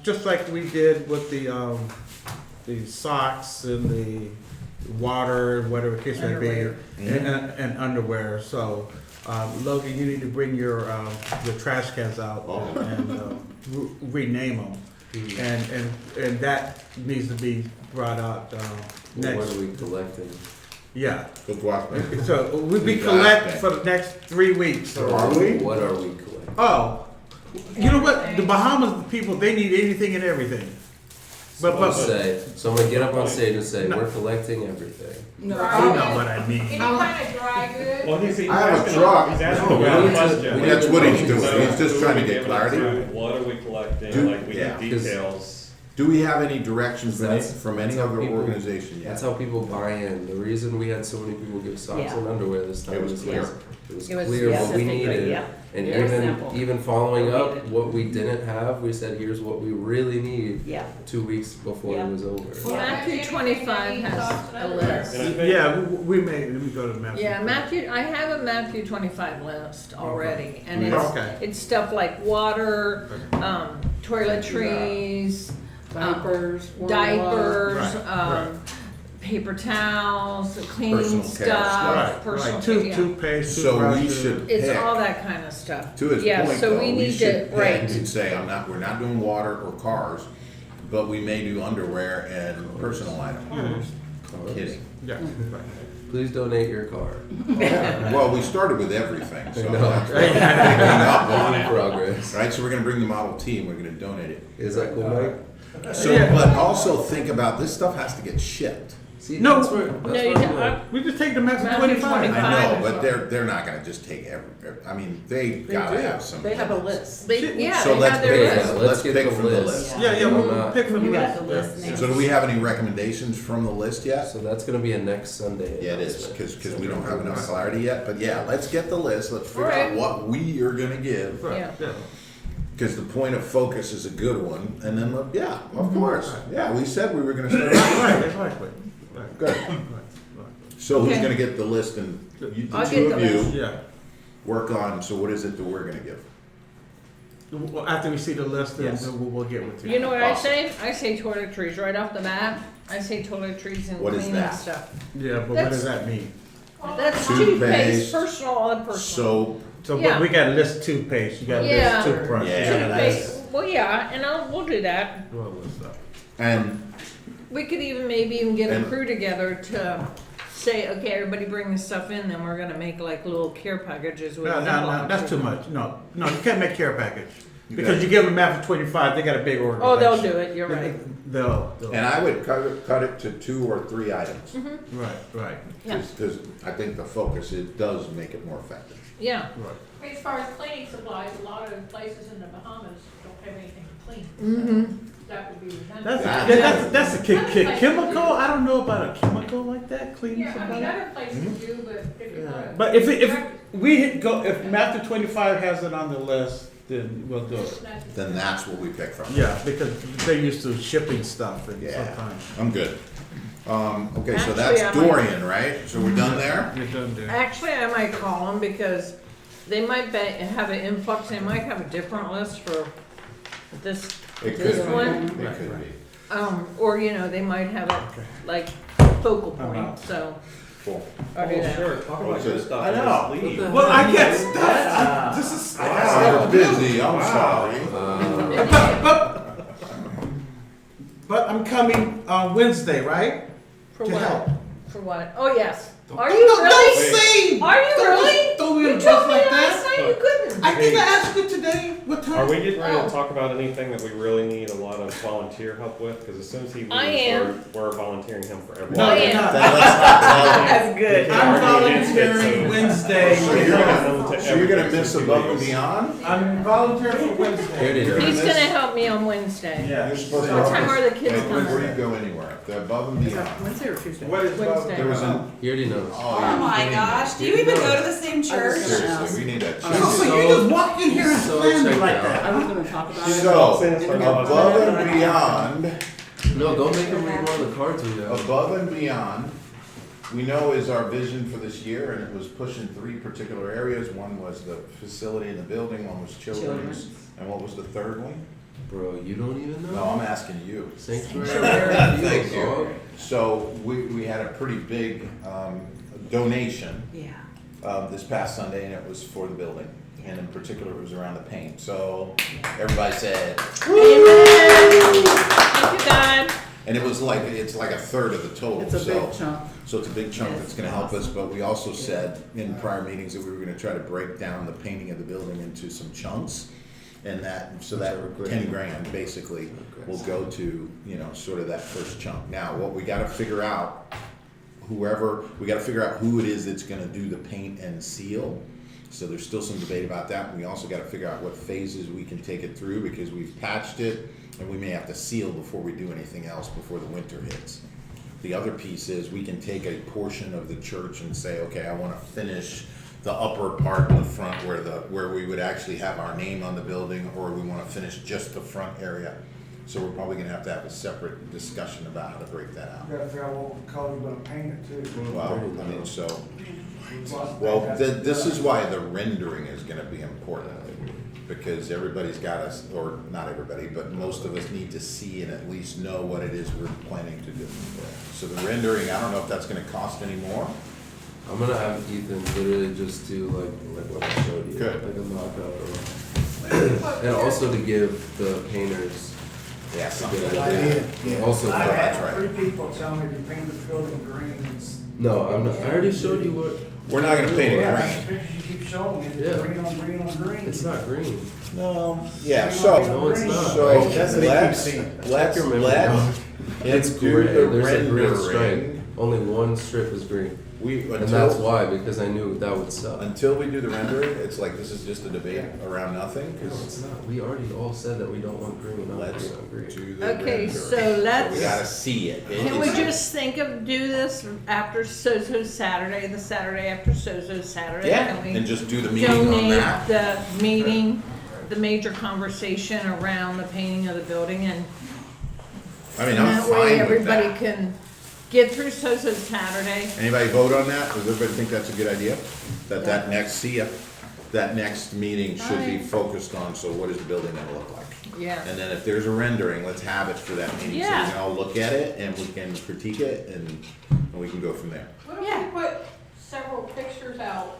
Just like we did with the socks and the water, whatever the case may be, Underwear. and underwear. So, Logan, you need to bring your trash cans out and rename them, and that needs to be brought out Well, next. what are we collecting? Yeah. Good walk. So we'll be Exactly. collecting for the next 3 weeks. Are we? What are we collecting? Oh, you know what? The Bahamas people, they need anything and everything. But So I'm gonna get up on stage and say, No. we're collecting everything. you know what I mean. Any kind of dry goods. Well, he's I have a truck. He's asking No, a we need to- question. we That's what he's doing. So- He's just trying to get clarity. What are we collecting? Do- Like, we yeah. need details. Do we have any directions That's- from any that's how other people- organization yet? That's how people buy in. The reason we had so many people give socks Yeah. and underwear this time It was is clear. it was It was clear what we specific, needed. yeah. And Very even simple. even following up Needed. what we didn't have, we said here's what we really need Yeah. 2 weeks before Yeah. it was over. Well, Matthew 25 has a list. And I think- Yeah, we may, let me go to Matthew. Yeah, I have a Matthew 25 list already, and Okay. it's stuff like water, toiletries, Diapers, formula. diapers, Right, paper towels, cleaning Personal care stuff, Right, personal right. care, yeah. Toothpaste, So we toothbrushes. should It's pick, all that kind of stuff. to his Yeah, point so though, we we need should to, pick right, and say, we're not doing water or cars, but we may do underwear and personal items. I'm kidding. Yeah, right. Please donate your car. Well, we started with everything, so I know. that's why we're picking up on it. Progress. Right, so we're gonna bring the Model T and we're gonna donate it. Is that cool, Mike? So, but also think about, this stuff has to get shipped. See, No. that's where, that's No, where you I'm don't- going. We just take the Matthew Matthew 25. 25. I know, as but well. they're not gonna just take I mean, they They gotta do. have some. They have a list. yeah, So they let's have their pick, list. let's get pick the from the list. list. Yeah, I'm we'll not- pick from You the got the list. list now. So do we have any recommendations from the list yet? So that's gonna be a next Sunday. Yeah, it is, announcement. cause we don't have enough clarity yet, but yeah, let's get the list, let's figure out Alright. what we are gonna give. Right, Yeah. yeah. Cause the point of focus is a good one, and then, yeah, of course, yeah, we said we were gonna start. Right, exactly. Right. Good. Right, right. So who's Okay. gonna get the list and you, the I'll two get of the you list. Yeah. work on, so what is it that we're gonna give? Well, after we see the list, then Yes. we'll get with you. You know what I Awesome. say? I say toiletries right off the bat. I say toiletries and What is cleaning that? stuff. Yeah, but what That's- does that mean? That's Toothpaste, toothpaste, personal and personal. Soap, So Yeah. we got to list toothpaste, you got to Yeah. list toothbrush. Yeah. you gotta list- Toothpaste, well, yeah, and we'll do that. well, list stuff. and We could maybe even get a And- crew together to say, okay, everybody bring this stuff in, then we're gonna make like little care packages with. No, Ziploc. that's too much. No, you can't make care package. You Because got- you give them after 25, they got a big Oh, organization. they'll do it, you're right. They'll, and I would cut it to 2 or 3 items. right, right, Yeah. Cause I think the focus, it does make it more effective. Yeah, right. As far as cleaning supplies, a lot of places in the Bahamas don't have anything to clean. mm-hmm. That would be redundant. That's a chemical. I don't know about a chemical like that, cleaning Yeah, I mean, somebody. other places do, but if you're Yeah. not. But if Matthew 25 has it on the list, then we'll do it. Then that's what we pick from. Yeah, because they're used to shipping stuff and Yeah. sometimes. I'm good. Okay, so Actually, that's I might- Dorian, right? So we're done there? You're done there. Actually, I might call them because they might have an influx, they might have a different list for this, It could This be, one? it could be. or, they might have it like focal point, so Cool. I'll do that. Sure, talk about your stuff. I know. Leave. Well, I get stuff. This is. I'm busy, I'm sorry. But I'm coming on Wednesday, right? For To what? help. For what? Oh, yes. Are Don't- you don't really? sing. Are you Don't really? just throw me You in told just me like last that. night you couldn't. I think I asked you today. What time? Are we getting ready to talk about anything that we really need a lot of volunteer help with? Because as soon as he leaves, I am. we're volunteering him for everything. No, I you're am. not. Then let's not tell That's good. I'm volunteering Wednesday. So you're gonna miss Above and Beyond? I'm volunteering for Wednesday. You're He's miss- gonna help me on Wednesday. Yeah. You're supposed to. What time are the kids Hey, coming? before you go anywhere, the Above and Beyond. Wednesday or Tuesday? What is Wednesday. There was an. He already knows. Oh my gosh, do you even go to the same church? Seriously, we need a So you just walk in here and So slam me checked like out. that. I was gonna talk about it. So, Above and Beyond, No, don't make him read one of the cards we got. Above and Beyond, we know is our vision for this year, and it was pushing 3 particular areas. One was the facility in the building, one was children's, and what was the third one? Bro, you don't even know? No, I'm asking you. Sanctuary. Thank you. Dog. So we had a pretty big donation Yeah. this past Sunday, and it was for the building. And in particular, it was around the paint. So everybody said, Amen. Thank you, God. and it was like, it's like a third of the total. It's a So- big chunk. So it's a big chunk that's gonna help us, but we also said in prior meetings that we were gonna try to break down the painting of the building into some chunks. And that, so that 10 grand basically will go to, sort of that first chunk. Now, what we gotta figure out, we gotta figure out who it is that's gonna do the paint and seal. So there's still some debate about that. And we also gotta figure out what phases we can take it through, because we've patched it and we may have to seal before we do anything else before the winter hits. The other piece is we can take a portion of the church and say, okay, I wanna finish the upper part in the front where we would actually have our name on the building, or we wanna finish just the front area. So we're probably gonna have to have a separate discussion about how to break that out. Gotta figure out what color you're gonna paint it too. Well, this is why the rendering is gonna be important. because everybody's got us, or not everybody, but most of us need to see and at least know what it is we're planning to do. So the rendering, I don't know if that's gonna cost any more. I'm gonna have Ethan literally just do like what I showed you, Good. like a mock-up, and also to give the painters Yeah, a something good like idea. that. Yeah. Also, I've that's had right. 3 people tell me to paint the building green. no, I'm not. I already showed you what. We're not gonna paint it Yeah, green. that's the pictures you keep showing me, Yeah. green on green on green. It's not green. No, yeah, No, so, it's not. so That's what they keep let's, saying. let's, Check your memory. let's It's do gray. the There's a green stripe. rendering. Only one strip is green, We, and that's until, why, because I knew that would suck. until we do the rendering, it's like, this is just a debate around nothing, No, 'cause it's not. We already all said that we don't want green on let's green on green. do the Okay, rendering. so let's- We gotta see it. Can we It's- just think of, do this after Sozo's Saturday, the Saturday after Sozo's Saturday? Yeah, Can we and just do the meeting on donate that. the meeting, the major conversation around the painting of the building, and I mean, I'm that way fine with everybody that. can get through Sozo's Saturday. Anybody vote on that? Does everybody think that's a good idea? That next, that next meeting should be Aye. focused on, so what is the building gonna look like? Yeah. And then if there's a rendering, let's have it for that meeting, so we Yeah. can all look at it and we can critique it and we can go from there. What if Yeah. we put several pictures out,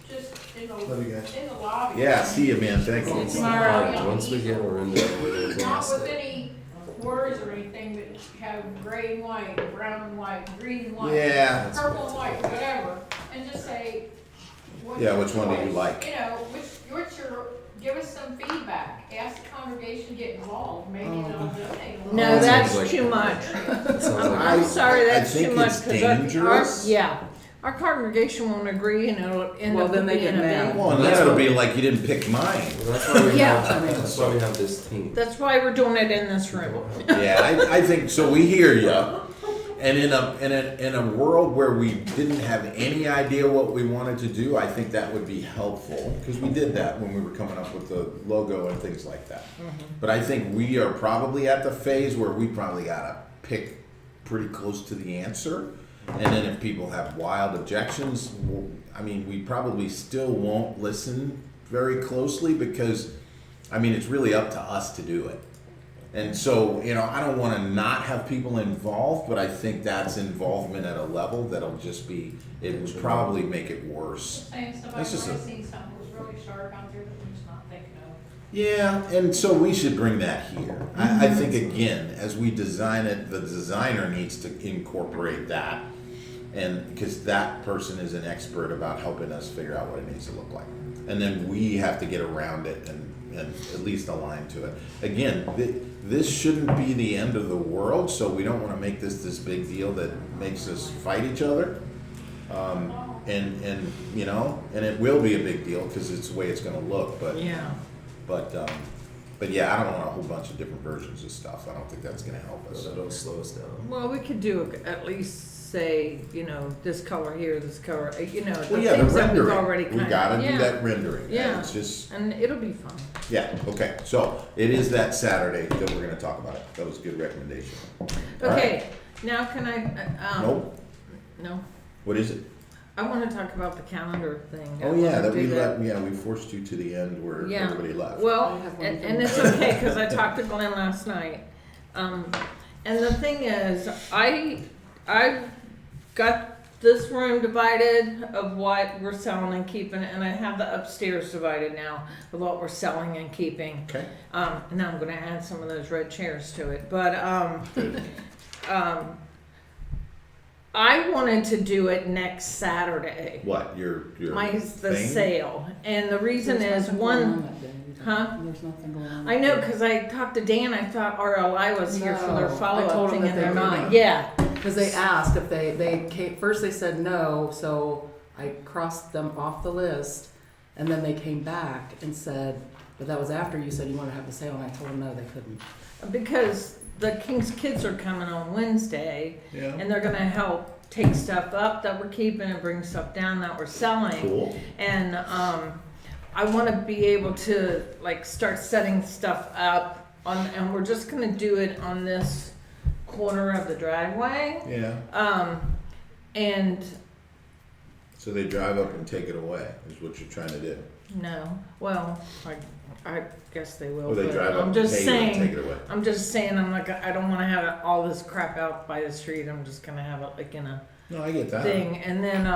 just in Love you guys. the lobby? Yeah, see you, man, thank you. Tomorrow. Once we get a render, we're gonna Not blast with it. any words or anything, but have gray and white, brown and white, green and white. Yeah. Purple and white, whatever, and just say. what's Yeah, your which one do you choice? like? You know, what's your, give us some feedback, ask the congregation to get involved, maybe they'll donate. No, That that's sounds like- too much. That sounds I'm, like I'm sorry, I that's think too much, it's cause dangerous. yeah, our congregation won't agree and it'll end Well, up then they being get a mad. big. Well, and That's that'll what- be like you didn't pick mine. Well, that's why we Yeah. that's why we have this team. That's why we're doing it in this room. Yeah, I think, so we hear you. And in a world where we didn't have any idea what we wanted to do, I think that would be helpful, because we did that when we were coming up with the logo and things like that. But I think we are probably at the phase where we probably gotta pick pretty close to the answer. And then if people have wild objections, I mean, we probably still won't listen very closely, because, I mean, it's really up to us to do it. And so, you know, I don't want to not have people involved, but I think that's involvement at a level that'll just be, it would probably make it worse. Saying somebody might That's have just a- seen something that was really sharp out there that we're just not thinking of. Yeah, and so we should bring that here. I think, again, as we design it, the designer needs to incorporate that. And because that person is an expert about helping us figure out what it needs to look like. And then we have to get around it and at least align to it. Again, this shouldn't be the end of the world, so we don't want to make this big deal that makes us fight each other. And you know, and it will be a big deal because it's the way it's going to look. But Yeah. but yeah, I don't want a whole bunch of different versions of stuff. I don't think that's going to help us. So don't slow us down. Well, we could do at least say, you know, this color here, this color, you know, the Well, yeah, the things that we've rendering. already We kind of. gotta do yeah. that rendering. Yeah. It's just, And it'll be fun. yeah, okay. So it is that Saturday that we're gonna talk about it. That was a good recommendation. All right. Okay, now can I, Nope. no, What is it? I wanna talk about the calendar thing. I Oh, yeah, wanna that do we forced you to the end where Yeah. everybody left. Well, I have one and it's okay, cause I talked to Glenn last night. And the thing is, I got this room divided of what we're selling and keeping, and I have the upstairs divided now of what we're selling and keeping. Okay. And now I'm gonna add some of those red chairs to it, but, I wanted to do it next Saturday. What, your The thing? sale, and the reason There's is nothing going on one, that day either. huh? There's nothing going on. I know, cause I talked to Dan, I thought RLI was here for their No, I follow-up told them thing, that and they're they were not, not. yeah. Because they asked if they came, first they said no, so I crossed them off the list. And then they came back and said, but that was after you said you wanted to have the sale, and I told them no, they couldn't. Because the King's Kids are coming on Wednesday, Yeah. and they're gonna help take stuff up that we're keeping and bring stuff down that we're selling. Cool. And, I wanna be able to, like, start setting stuff up on, and we're just gonna do it on this corner of the driveway. Yeah. And So they drive up and take it away, is what you're trying to do. No, well, I guess they will, Or they but drive up I'm and just pay you and saying, take it away. I'm just saying, I'm like, I don't wanna have all this crap out by the street, I'm just gonna have it like in a No, I get that. thing. And then,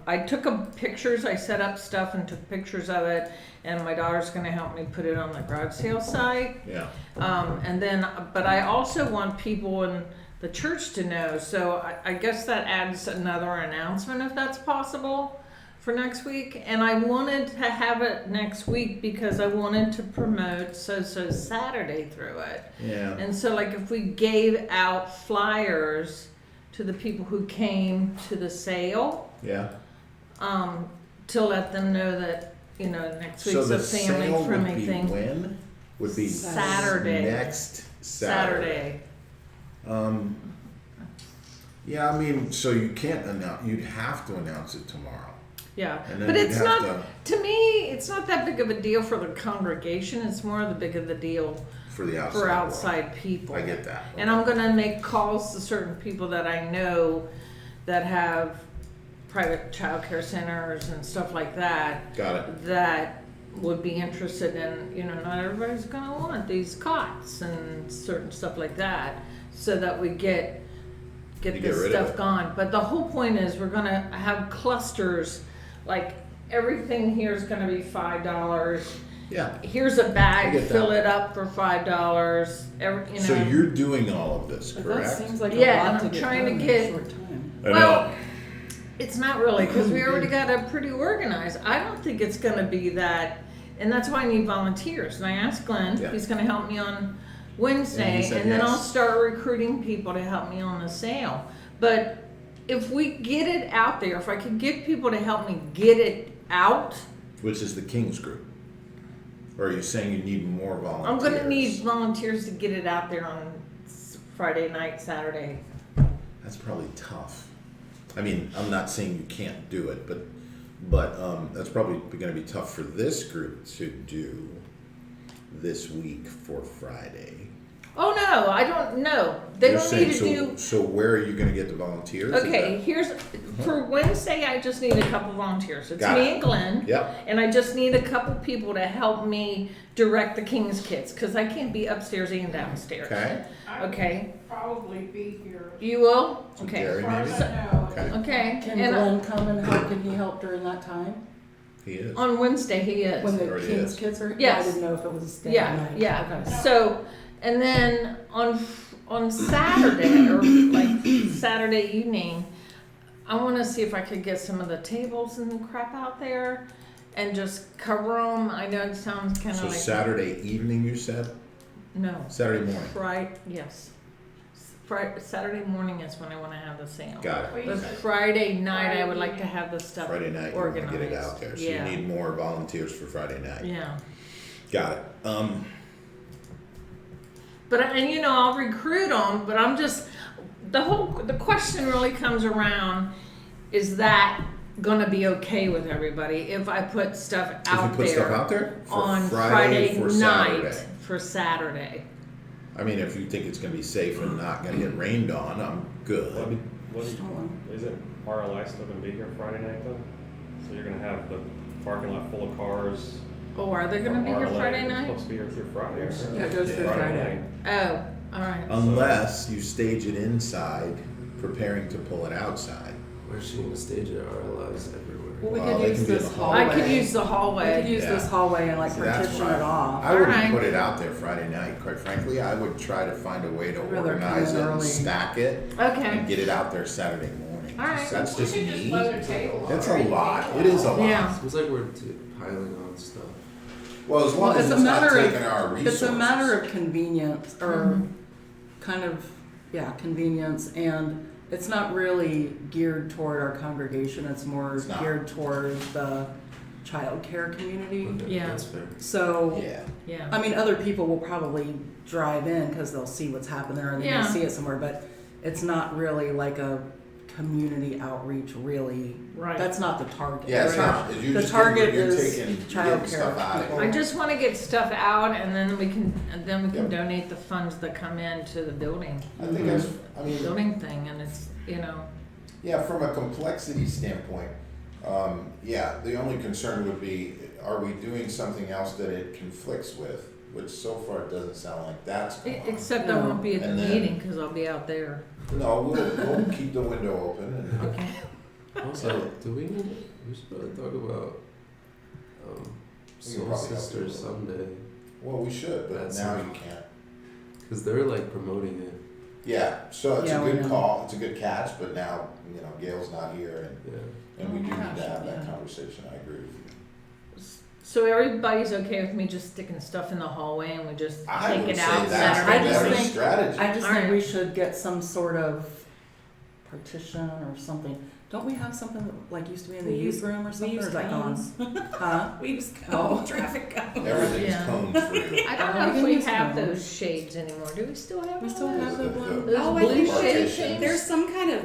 I took pictures, I set up stuff and took pictures of it, and my daughter's gonna help me put it on the garage sale site. Yeah. And then, but I also want people in the church to know, so I guess that adds another announcement if that's possible for next week. And I wanted to have it next week because I wanted to promote So Saturday through it. Yeah. And so like if we gave out flyers to the people who came to the sale, Yeah. to let them know that, you know, next So week's the a family sale would friendly be thing. when? Would be Saturday. next Saturday. Yeah, I mean, so you can't announce. You'd have to announce it tomorrow. Yeah, And then but you'd it's have not, to me, it's not that big of a deal for the congregation, it's more the big of the deal for the outside. for world. outside people. I get that. And I'm gonna make calls to certain people that I know that have private childcare centers and stuff like that, Got it. that would be interested in, you know, not everybody's gonna want these cots and certain stuff like that, so that we get You get this rid of stuff it. gone. But the whole point is we're gonna have clusters, like everything here is gonna be $5. Yeah. Here's a I bag, get fill that. it up for $5. You know. So you're doing all of this, But correct? that seems like Yeah, a and lot to I'm get trying to done in get- a short time. I Well, know. it's not really, because we already got it pretty organized. I don't think it's gonna be that, and that's why I need volunteers. And I asked Glenn, Yeah. he's gonna help me on And Wednesday, he said and then I'll yes. start recruiting people to help me on the sale. But if we get it out there, if I could get people to help me get it out, Which is the King's Group? Or are you saying you need more volunteers? I'm gonna need volunteers to get it out there on Friday night, Saturday. That's probably tough. I mean, I'm not saying you can't do it, but that's probably going to be tough for this group to do this week for Friday. Oh, no, I don't know. They You're don't saying, need to do. So where are you going to get the volunteers? Is Okay, that- here's, for Wednesday, I just need a couple volunteers. It's Got me it. and Glenn. Yep. And I just need a couple people to help me direct the King's Kids, because I can't be upstairs and downstairs. Okay. I Okay, would probably be here. you will? So Okay. Gary As far as maybe? I know. Okay. Okay, Can and Glenn come and help? Can he help during that time? He is. on Wednesday he is. When the Already King's is. kids are? Yes. I didn't know if it was a stay Yeah, night. yeah. Okay. So, and then on Saturday, or like Saturday evening, I want to see if I could get some of the tables and crap out there and just cover them. I know it sounds kind of So like Saturday evening, you said? no. Saturday morning. Yes. Saturday morning is when I want to have the sale. Got it. But Friday night, I would like to have the stuff Friday night, you want to organized. get it out there. So Yeah. you need more volunteers for Friday night. Yeah. Got it. But and you know I'll recruit them, but I'm just the question really comes around, is that gonna be okay with everybody if I put stuff If out you put there stuff out there for on Friday for night Saturday. for Saturday? I mean, if you think it's going to be safe and not going to get rained on, I'm good. What is it? RLI still gonna be here Friday night though? So you're gonna have the parking lot full of cars. Oh, are they gonna be here RLA. Friday It's night? supposed to be here through Friday. or something. Yeah, it goes through Friday. Oh, all right. Unless you stage it inside, preparing to pull it outside. Where's she gonna stage it? RLI's everywhere. Well, we Well, could they use can be in this the hallway. I could use the We hallway. could use Yeah. this hallway and like See, that's partition why it off. I wouldn't Alright. put it out there Friday night, quite frankly. I would try to find a way to I'd rather organize come it in and early. stack it and Okay. get it out there Saturday morning. Alright. That's just We could me. let a table. It's a lot. It is a lot. Yeah. Seems like we're piling on stuff. Well, as long Well, as it's not taking our resources. It's a matter of convenience or Mhm. kind of, yeah, convenience, and it's not really geared toward our congregation. It's more It's not. geared toward the child care community. Okay, Yeah. That's fair. So, Yeah. Yeah. I mean, other people will probably drive in because they'll see what's happening there and they Yeah. may see it somewhere, but it's not really like a community outreach, really. Right. That's not the target. Yeah, it's right? not. You The just target you're is taking, you're child getting care stuff out of people. I just want to get stuff out, and then we can Yep. donate the funds that come in to the building I think that's, I mean, building thing, and it's yeah, from a complexity standpoint, yeah, the only concern would be, are we doing something else that it conflicts with? Which so far it doesn't sound like that's going on. Except I won't be at the And then- meeting, cause I'll be out there. No, we'll keep the window open and, Okay. Also, we should probably talk about We can Soul probably help Sister you. Sunday, well, we should, but That's now right. you can't. because they're like promoting it. Yeah, so it's Yeah, a we good know. call, it's a good catch, but now, Gail's not here Yeah. and we do need Gosh, to have that yeah. conversation, I agree with you. So everybody's okay with me just sticking stuff in the hallway and we just I take would it say out that's the I Saturday just better morning? think- strategy. I just Alright. think we should get some sort of partition or something. Don't we have something that, like used to be in the We youth use- room or we something, or use is that gone? Huh? We use Oh. traffic cones. Everything's Yeah. cone free. I don't Oh, know if we we can use have those. those shades anymore. Do we still have We all still those? have the one. Those Oh, I blue think shade partitions. things? There's some kind of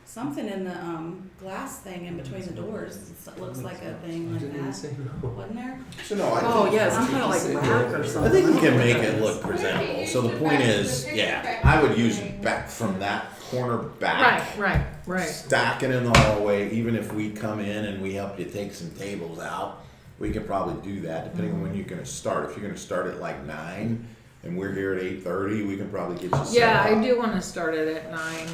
something in the glass thing in between the doors. It looks like a thing like Didn't even that. say no. Wasn't there? So no, I Oh, think, yeah, some kind of like rack or I something. think we don't can know make what it that look is. presentable. So the point is, yeah, I would use back from that corner back. Right. Stack it in the hallway, even if we come in and we help you take some tables out, we could probably do that, depending on when you're gonna start. If you're gonna start at like 9 and we're here at 8:30, we can probably get you set Yeah, up. I do wanna start it at 9,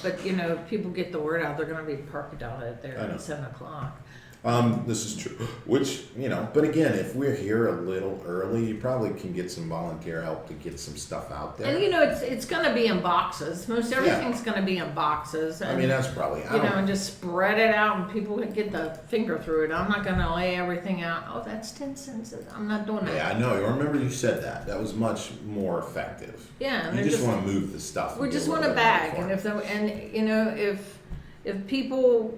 but if people get the word out, they're gonna be parked out at there I know. at 7 o'clock. This is true, which, but again, if we're here a little early, you probably can get some volunteer help to get some stuff out there. And it's gonna be in boxes. Most everything's gonna be in boxes. I And, mean, that's probably, and just spread it out and people can get the finger through it. I'm not gonna lay everything out. Oh, that's 10 cents. I'm not doing that. yeah, I know, I remember you said that, that was much more effective. Yeah, and You they're just wanna move the stuff. we and just get want a little bit bag, more and if people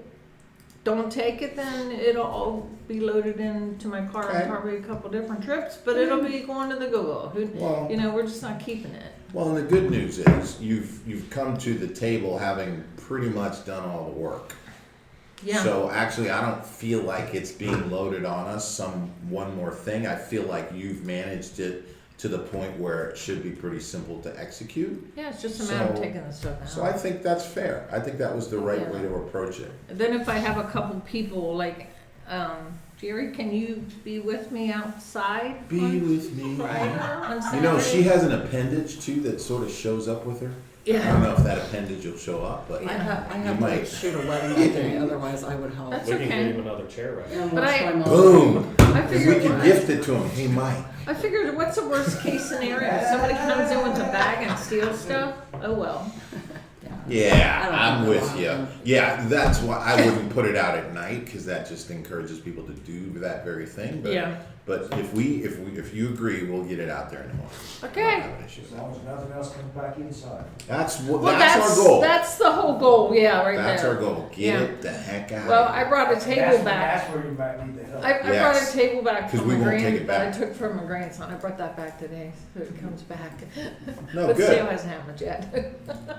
don't take it, then it'll all be loaded into my car Okay. on probably a couple different trips, but it'll be going to the Google. Well, We're just not keeping it. well, and the good news is you've come to the table having pretty much done all the work. Yeah. So actually, I don't feel like it's being loaded on us. One more thing. I feel like you've managed it to the point where it should be pretty simple to execute. Yeah, it's just a matter of So- taking the stuff out. So I think that's fair. I think that was the right Yeah. way to approach it. Then if I have a couple people Jerry, can you be with me outside? Be on with me. Friday, on You Saturday? know, she has an appendage too that sort of shows up with her. I don't Yeah. know if that appendage will show up, but I have You to might. shoot a wedding that day, otherwise I would help. That's We can okay. get him another chair right now. And But watch I- my mom. boom. I And we figured, can gift it to him. Hey, Mike. I figured, what's the worst case scenario? If somebody comes in with a bag and steals stuff? Oh well. Yeah, I don't I'm think with that'll you. happen. Yeah, that's why I wouldn't put it out at night because that just encourages people to do that very thing. But, Yeah. but if you agree, we'll get it out there in the morning. I Okay. don't have an issue with As that. long as nothing else comes back inside. That's Well, that's our goal. That's the whole goal. Yeah, right That's there. our goal. Get Yeah. it the heck out. Well, of I here. brought a table That's- back. That's where you might need the help. I brought Yes. a table back 'Cause from we my won't take it that I back. took from my grandson. I brought that back today, so it comes back. No, But good. still hasn't happened yet.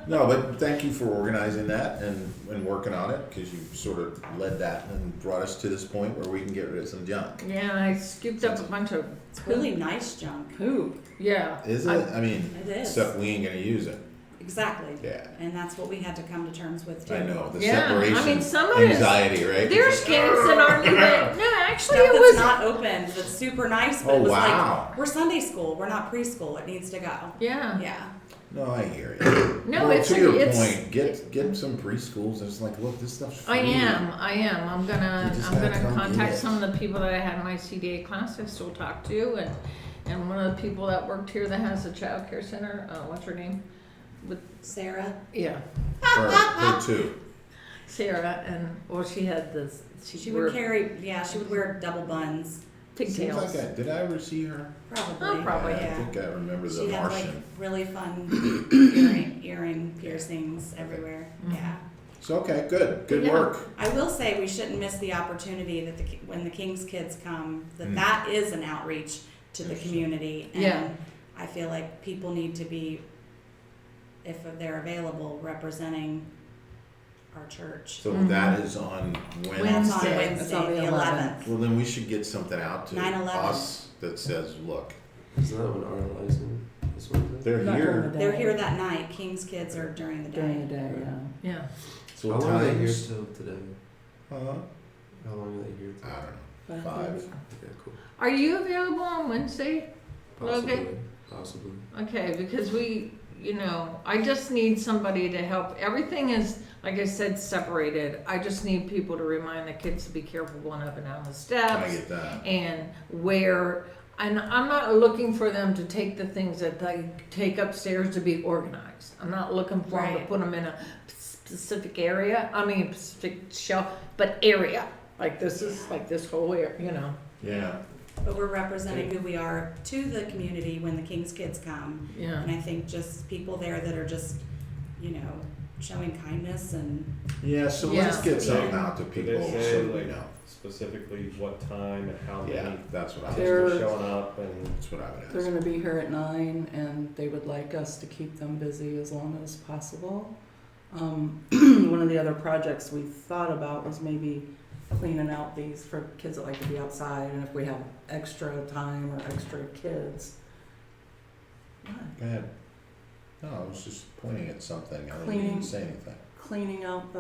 No, but thank you for organizing that and working on it because you sort of led that and brought us to this point where we can get rid of some junk. Yeah, and I scooped up a bunch of It's really nice junk. Poop. yeah. Is it? I mean, It is. except we ain't gonna use it. Exactly. Yeah. And that's what we had to come to terms with too. I know, the Yeah, I mean, separation some of it is- anxiety, right? There's games that aren't even. No, actually, Stuff it that's was. not opened, that's super nice, but Oh, it was wow. like, we're Sunday school, we're not preschool, it needs to go. Yeah. Yeah. No, I hear you. No, Well, it's to your it's. point, get some preschools. It's like, look, this stuff's free. I am. I'm gonna. You just I'm gotta gonna come get contact it. some of the people that I had in my CDA class. I still talk to, and one of the people that worked here that has a child care center. What's her name? Sarah? Yeah, Her too. Sarah. And well, she had this. She would carry, she would wear double buns, Seems pigtails. like did I ever see her? probably. Oh, probably. I Yeah. think I remember the She had like Martian. really fun earring piercings everywhere, Mhm. yeah. So okay, good Yeah. work. I will say we shouldn't miss the opportunity that when the King's kids come, Mm. that is an outreach to the Interesting. community. And Yeah. I feel like people need to be, if they're available, representing our church. So Mhm. that is on That's on Wednesday. It's Wednesday, on the the 11th. Well, then we should get something out to 9/11. us that says, look, Isn't that when our license this Wednesday? they're Not here. during the day. They're here that night. King's kids are during the During the day. day, yeah. Yeah. So How what long are they here times? till today? Huh? How long are they here till? I don't know. 5. Yeah, cool. Are you available on Wednesday? Possibly. Okay. Possibly. Okay, because I just need somebody to help. Everything is, like I said, separated. I just need people to remind the kids to be careful going up and down the I steps. get that. And and I'm not looking for them to take the things that they take upstairs to be organized. I'm not looking for them to Right. put them in a specific area, specific shelf, but area. Like this is, like this whole area, Yeah. But we're representing who we are to the community when the King's Kids come. Yeah. And I think just people there that are just, showing kindness and Yeah, so let's Yeah. get something out to Did people they so say, we like, know. specifically what time and how Yeah, many that's what I kids was, are showing up and that's what I would They're ask. gonna be here at 9, and they would like us to keep them busy as long as possible. One of the other projects we thought about was maybe cleaning out these for kids that like to be outside, and if we have extra time or extra kids. What? Go ahead. No, I was just pointing at something. I didn't Cleaning. even say anything. Cleaning out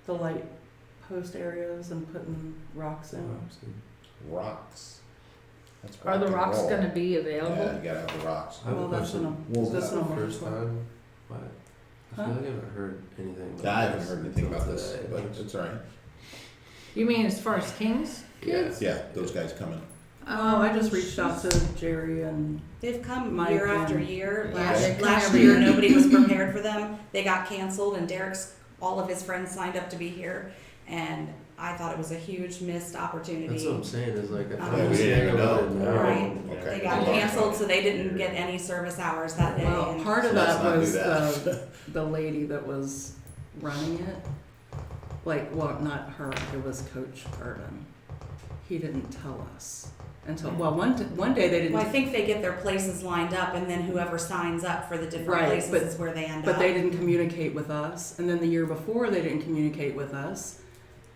the light post areas and putting rocks in. Rocks. That's Are the rock and rocks roll. going to be available? Yeah, you gotta have the rocks. I have Well, a that's question. what Well, Is this that's the what I'm first looking for. time? Why? I feel Huh? like I haven't heard anything. I haven't heard anything until about this, today. but it's all right. You mean as far as King's kids? Yeah, those guys coming. Oh, I just reached out to Jerry and they've come Mike year after and- year. Yeah, they come Last every year, year. nobody was prepared for them. They got canceled, and all of his friends signed up to be here. And I thought it was a huge missed opportunity. That's what I'm saying. Is like I Yeah, thought we didn't even know. Right. Okay. They got canceled, so they didn't get any service hours that day. well, and part of So let's that not do was that. the lady that was running it. Not her. It was Coach Urban. He didn't tell us until one day they didn't. Well, I think they get their places lined up, and then whoever signs up for the different Right, places but- is where they end But up. they didn't communicate with us, and then the year before they didn't communicate with us,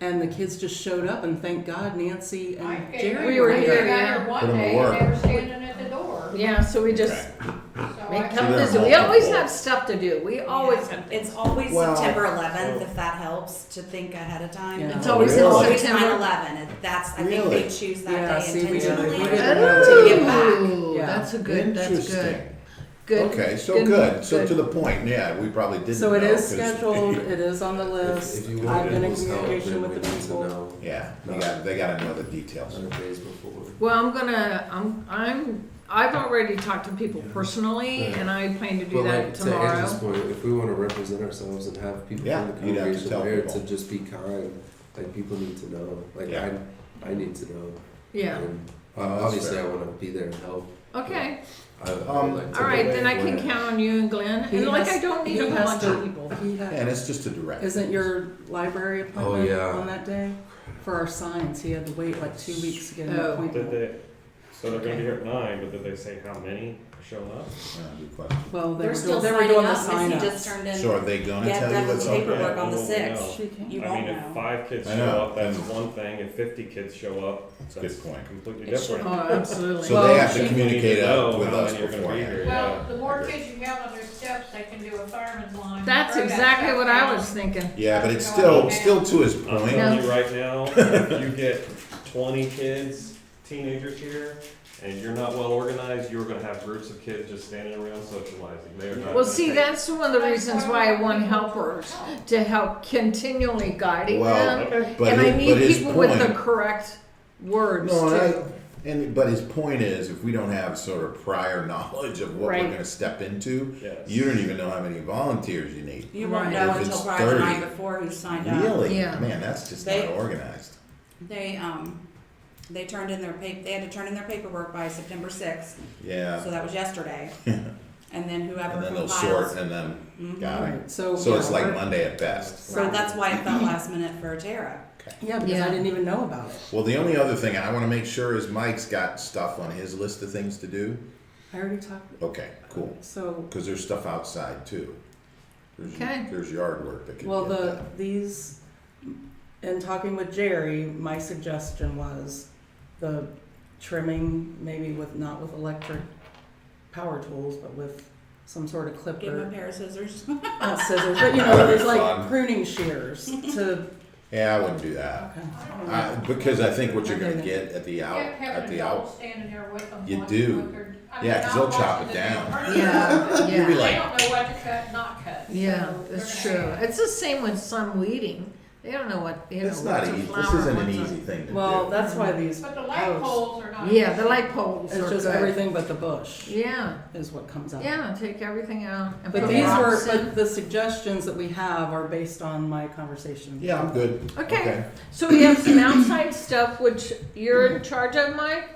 and the kids just showed up, and thank God Nancy and I Jerry We were I here, got yeah. here one Put 'em to day work. and they were standing at the door. Yeah, so we just Okay. So make I them So they're busy. We always multiple. have stuff to do. We always Yeah. have It's things. always Well- September 11th, if that helps to think ahead of time. Yeah. It's Oh, always really? in Always September. 9/11. That's I think Really? they choose that Yeah, day see, we intentionally didn't to give back. Ooh, Yeah. that's a good. That's Interesting. good. Good. Okay, so good. So good. to the point, yeah, we probably didn't So it know, is 'cause- scheduled. It is on the list. If you I've want been in people's help, communication then with we the need to people. know Yeah, they gotta know the details. 100 days before. Well, I've already talked to people personally, Right. and I plan to do But that like to tomorrow. Angie's point, if we want to represent ourselves and have people Yeah, from the you'd have to congregation tell there people. to just be kind, like people need to know. Like Yeah. I need to know. Yeah. And That's obviously, fair. I want to be there and help. Okay. I would like to All right, know then I can when- count on you and Glenn. He And like, has- I don't need he a has bunch to- of people. And it's just a direct. Isn't your library appointment yeah. on that day? For our signs, he had to wait like 2 weeks to get an Oh. appointment. so they're gonna be here at 9, but did they say how many are showing up? Good question. Well, they They're were still doing, they were signing doing the up. sign Missy ups. just turned in. So are they gonna Yeah, tell you that's what's the up paperwork there? on the Well, 6th. no. She can't. You I won't mean, know. if 5 kids I show know, up, that's and- one thing. If 50 kids show up, Good that's point. completely It should- different. Oh, absolutely. So Well, they have to People need communicate know up with how us many are gonna be beforehand. here. Well, the more kids you have on their steps, they can do a fireman's line. That's Throw that exactly stuff what I down. was thinking. Yeah, but it's Yeah. still to his I'm point. telling you right now, if you get 20 kids, teenagers here, and you're not well organized, you're gonna have groups of kids just standing around socializing. They are not Well, gonna see, take- that's one of the reasons why I want helpers, to help continually guiding Well, them. but And I his- need but his people with the point- correct words No, too. but his point is, if we don't have sort of prior knowledge of what Right. we're gonna step into, Yes. you don't even know how many volunteers you need. You won't Right. know If until it's probably the 30. night before who signed up. Really? Yeah. Man, that's just They- not organized. They turned in they had to turn in their paperwork by September 6th, Yeah. so that was yesterday. And then whoever And then they'll compiles. sort and then, Mhm. got it. Right, so. So it's yeah, like we're- Monday at best. So that's why it felt last minute for Tara. Yeah, because Yeah. I didn't even know about it. Well, the only other thing I wanna make sure is Mike's got stuff on his list of things to do. I already talked, Okay, cool. so, Cause there's stuff outside too. Okay. There's yard work that can well, get done. in talking with Jerry, my suggestion was the trimming, maybe not with electric power tools, but with some sort of Give him a clipper. pair of scissors. Not scissors, but you know, there's That'd be like fun. pruning shears to Yeah, I wouldn't do that. Okay. Because I think what you're gonna Okay. get at the You out, have to have at an the adult out, standing there with them. You watching do. what they're- I mean, Yeah, 'cause not they'll chop watching it the down. damn Yeah, person. you'll be yeah. like, They don't know what to cut, not cut. Yeah, so that's they're true. gonna- It's the same with some weeding. They don't know what, you know, it's not what's a easy, flower. this isn't an what's a- easy thing to do. Well, that's why these But the light posts, poles are not. Yeah, the light poles it's are just good. everything but the bush Yeah, is what comes out. yeah, take everything out and But put these were, rocks in. but the suggestions that we have are based on my conversation. Yeah, I'm good. Okay, so we have some outside stuff, which you're in charge of, Mike?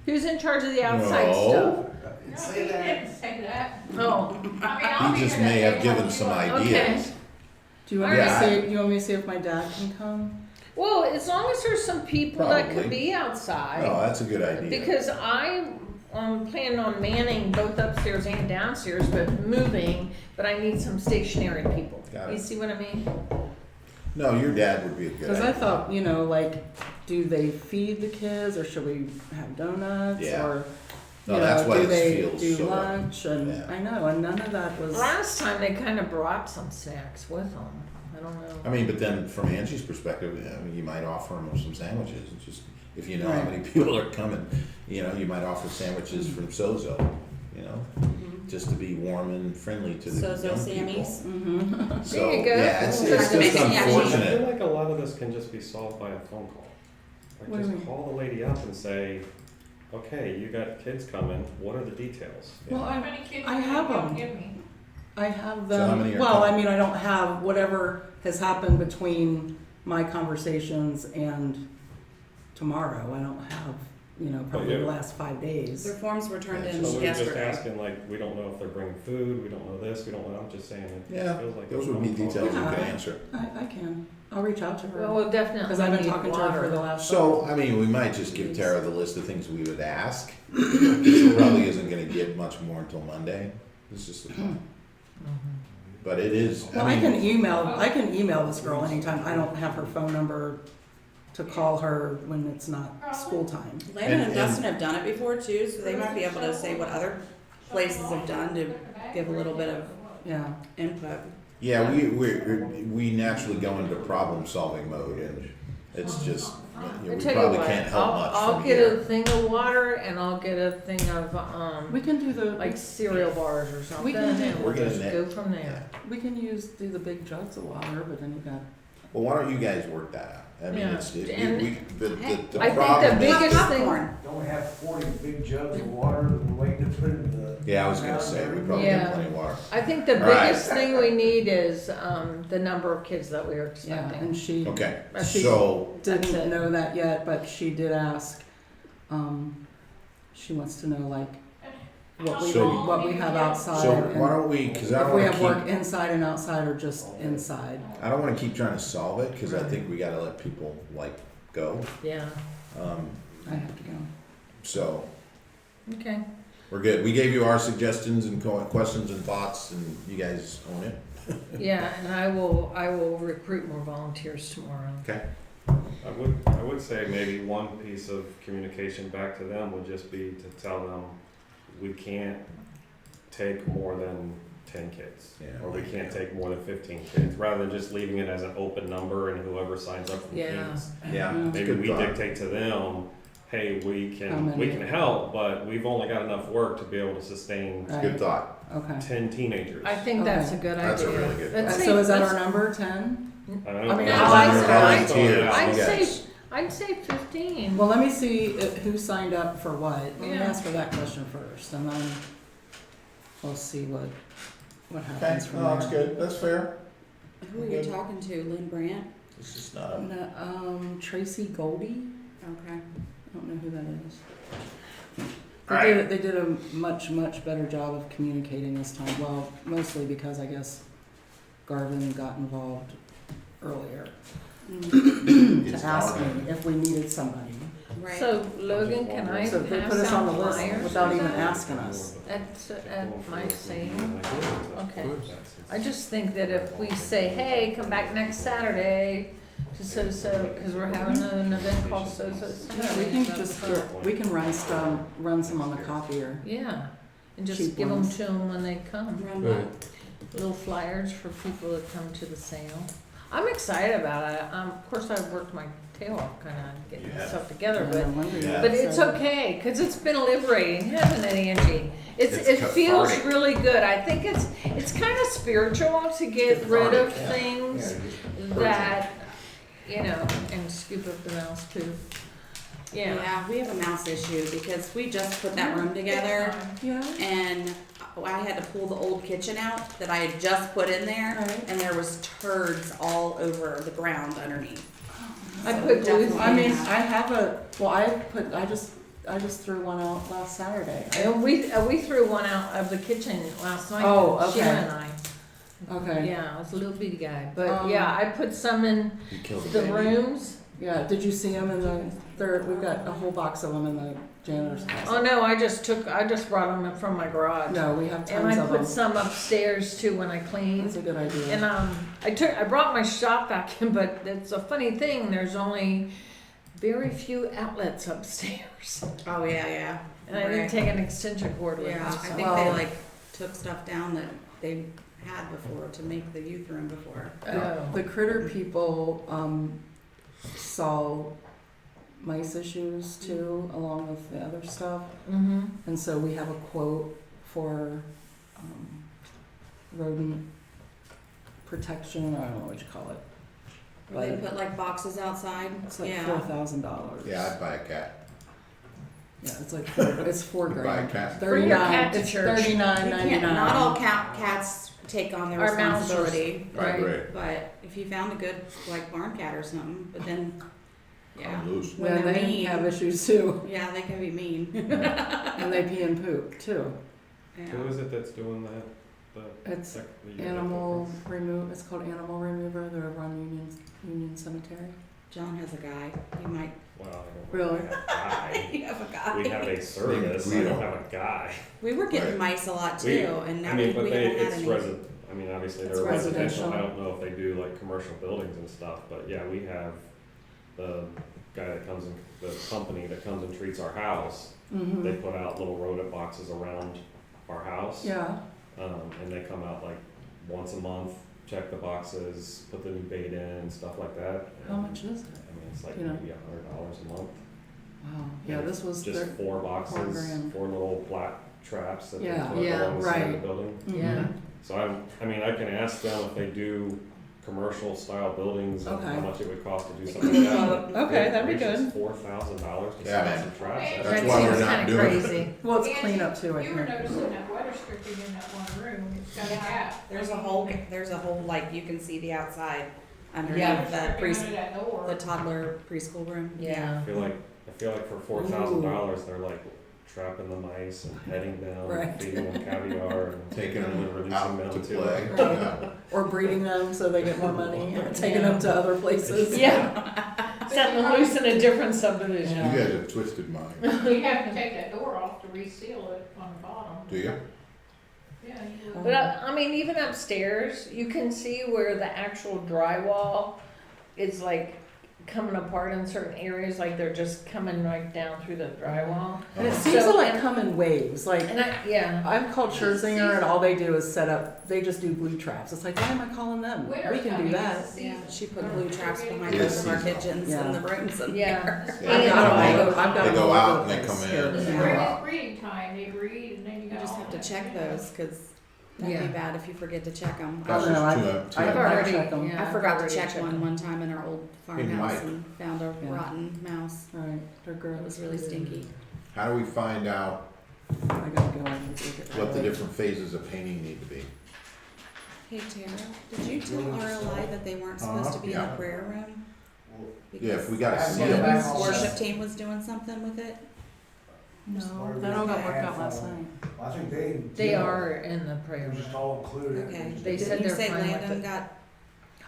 who's in charge of the outside stuff? No, No, he didn't say that. Oh, I mean, I'll he be just here may that have day given when some you want. ideas. Do you want me Yeah. to see? Do you want me to see if my dad can come? well, as long as there's some people that could Probably. be outside. Oh, that's a good idea. Because I planning on manning both upstairs and downstairs, but moving, but I need some stationary people. Got it. You see what I mean? No, your dad would be a good Because idea. I thought, you know, like, do they feed the kids, or should we have donuts, Yeah. or No, you that's know, why do this they feels do so right. lunch? And Yeah. I know, and none of that was. Last time they kind of brought some snacks with them. I don't know. I mean, but then from Angie's perspective, I mean, you might offer them some sandwiches. It's just, if you know how Right. many people are coming, you know, you might offer sandwiches from Sozo, you know, just to be warm and friendly to the Sozo young Sammy's. people. Mm-hmm. So, There you go. yeah, it's Trying just to make it catchy. I feel unfortunate. like a lot of this can just be solved by a phone call. What Like do you just mean? call the lady up and say, okay, you got kids coming, what are the details? Well, How I many kids I are have you gonna 'em. give me? have So how them. many are Well, I coming? mean, I don't have whatever has happened between my conversations and tomorrow. I don't have, you know, probably yeah. the last 5 days. Their forms were turned in Yeah, So we're just yesterday. asking, like, we don't know if they're bringing food, we don't know this, we don't know, I'm just saying it Yeah, feels like. those a would be phone call. details you Yeah. could answer. I can. I'll reach out to her. Well, we'll definitely Because I've been need talking to her for the water. last. So, I mean, we might just give Tara the list of things we would ask. She probably isn't gonna get much more until Monday. It's just a plan. But it is, Well, I can email this girl anytime. I don't have her phone number to call her when it's not school time. Landon and And- Dustin have done it before too, so they might be able to say what other places have done to give a little bit of Yeah. input. yeah, we naturally go into problem solving mode and it's just, you know, I we tell you probably what, can't help much I'll from get a here. thing of water and I'll get a thing of We can do the like cereal bars or something. We can do- and We're we'll getting just that. go from Yeah. there. we can do the big jugs of water, but then you got Well, why don't you guys work that out? I mean, Yeah. it's, And the I think problem the is. biggest thing. Popcorn. Don't we have 40 big jugs of water that we're waiting to put in the. Yeah, I was gonna say, we probably Yeah. have plenty of water. I think the All right. biggest thing we need is the number of kids that we are yeah. expecting. And she Okay, She- so, That's it. didn't know that yet, but she did ask. She wants to know like So- what we have outside. so and why don't we, cause I if don't we wanna have work keep, inside and outside, or just inside. I don't wanna keep trying to solve it, cause I think we gotta let people like go. Yeah. I have to go. So, Okay. we're good. We gave you our suggestions and questions and thoughts and you guys own it. Yeah, and I will recruit more volunteers tomorrow. Okay. I would say maybe one piece of communication back to them would just be to tell them, we can't take more than 10 kids. Yeah. Or we can't take more than 15 kids, rather than just leaving it as an open number and whoever signs up from Yeah. teams. Yeah. Maybe Good we thought. dictate to them, hey, we How can many? help, but we've only got enough work to be able to sustain Right. Good thought. Okay. 10 teenagers. I think that's a good idea. That's a really good Let's thought. say- So is that let's- our number, 10? I I mean, don't I'd know. like- Volunteers, I'd you say, guys. I'd say 15. Well, let me see who signed up for what. Let me Yeah. ask her that question first, and then we'll see what Okay, happens from no, that's there. good. That's fair. Who are you talking to, Lynn Brandt? It's just not a, No, Tracy Goldie. Okay. I don't know who that is. Alright. They did a much better job of communicating this time. Well, mostly because I guess Garvin got involved earlier Mm, to It's ask Garvin. me if we needed somebody. Right. So Logan, can I So they put pass us on the out list flyers without or even something? asking us. At my saying? Okay. Okay. I just think that if we say, hey, come back next Saturday to so, because we're having an event called so. Yeah, we can just we can run some on the copier. Yeah, and just Cheap give them ones. to them when they come. Run Right. what? Little flyers for people that come to the sale. I'm excited about it. Of course, I've worked my tail off kind of getting Yeah. stuff together, And I'm wondering- Yeah. but it's okay because it's been liberating, hasn't it, Angie? It feels cathartic. really good. I think it's kind of spiritual to get rid of Cathartic, yeah. things that, you know, and scoop up the mouse poop. Yeah. we have a mouse issue because we just put that room together Yeah. and I had to pull the old kitchen out that I had just put in there Right. and there was turds all over the ground underneath. I So put glue. definitely I mean, have- I have I just threw one out last Saturday. And we threw one out of the kitchen last night. Oh, okay. Sheila and I. Okay. Yeah, it was a little bitty guy, but yeah, I put some in You killed the baby. rooms. Yeah, did you see them in the third? We've got a whole box of them in the janitor's Oh closet. no, I just brought them up from my garage. No, we have And tons I of put them. some upstairs too when I That's cleaned. a good idea. And I brought my shop vacuum, but it's a funny thing. There's only very few outlets upstairs, Oh, yeah. and I didn't Right. take an extension cord with Yeah, me. I so- think they Well- like took stuff down that they had before to make the youth room before. Oh. The critter people saw mice issues too, along with the other stuff. Mm-hmm. And so we have a quote for rodent protection. I don't know what you call it. Where they But put like boxes outside. it's like Yeah. $4,000. Yeah, I'd buy a cat. Yeah, it's like it's $4 Buy a grand. cat. Bring your cat to It's church. $39.99. Not all cats take on the Or mousers. responsibility. I agree. But if you found a good like barn cat or something, but then yeah, I'm loose. when Yeah, they're they mean, have issues too, yeah, they can be mean. and they pee and poop too. Yeah. Who is it that's doing that? It's that you get Animal that remove. It's called Animal Remover. They're over on Union Cemetery. John has a guy. You might. from? Well, I don't Really? have a guy. You have a guy. We have a service. I don't have a guy. We were getting Right. mice a lot too, We- and now I mean, we but they, haven't had it's any. I mean, obviously It's they're residential. residential. I don't know if they do like commercial buildings and stuff, but yeah, we have the guy that comes in, the company that comes and treats our house. Mm-hmm. They put out little rodent boxes around our house. Yeah. And they come out like once a month, check the boxes, put the new bait in and stuff like that. How And, much is it? I mean, it's like You know? maybe $100 a month. Wow. Yeah, And this was just their, 4 boxes, grand. 4 little black traps that Yeah. they put Yeah, along the side of right. the building. Yeah. So I mean, I can ask them if they do commercial style buildings and Okay. how much it would cost to do something like that. Okay, that'd be Reaches good. $4,000 to Yeah, set man. up some traps. That That's That why we're seems not kinda doing it. crazy. Well, it's Angie, cleanup too, I You were think. noticing that weather stripping in that one room, it's got a Yeah, gap. there's a I mean, whole like you can see the outside Yeah. underneath stripping the under that door. the toddler preschool room. Yeah. I feel like for $4,000 they're like trapping the mice and petting them, Right. feeding them caviar and Taking and them releasing out them to to play. it. Yeah. Or breeding them so they get more money, or taking them to other places. Yeah. Setting them loose in a different subdivision. You guys have twisted mine. You have to take that door off to reseal it on the bottom. Do you? Yeah, you would. But I mean, even upstairs, you can see where the actual drywall is like coming apart in certain areas, like they're just coming right down through the drywall. And it Uh-huh. seems So- to like come in waves. Like And yeah. I've called Scherzinger, and all they do is set up. They just do glue traps. It's like, why am I calling them? Winter We can coming, do that. it's the Yeah, season. she put glue traps behind It's both of our seasonal. kitchens Yeah. and the rooms in Yeah. there. Yeah, I've they got come them in, all over- I've got they them go all out over and the they place come here. in. It's Yeah. breeding time, they breed and then you You got just all have to that, check yeah. those because that'd Yeah. be bad if you forget to check them. I don't know. That's I just too I've I've already, checked them. yeah, I I've forgot to already check checked one them. one time in our old farmhouse might. and found a Yeah. rotten mouse. All right, they're gross. It was really stinky. How do we find out I gotta go and look at what the that. different phases of painting need to be? Hey Tara, did you tell RLI that they weren't supposed to be in Yeah. the prayer room? Yeah, if we gotta see Yeah, them. back The on worship that. team was doing something with it? No, that all got worked out last night. I think they. They are in the prayer It was room. just all included. Okay. They said Didn't you they're say fine with Landon it. got,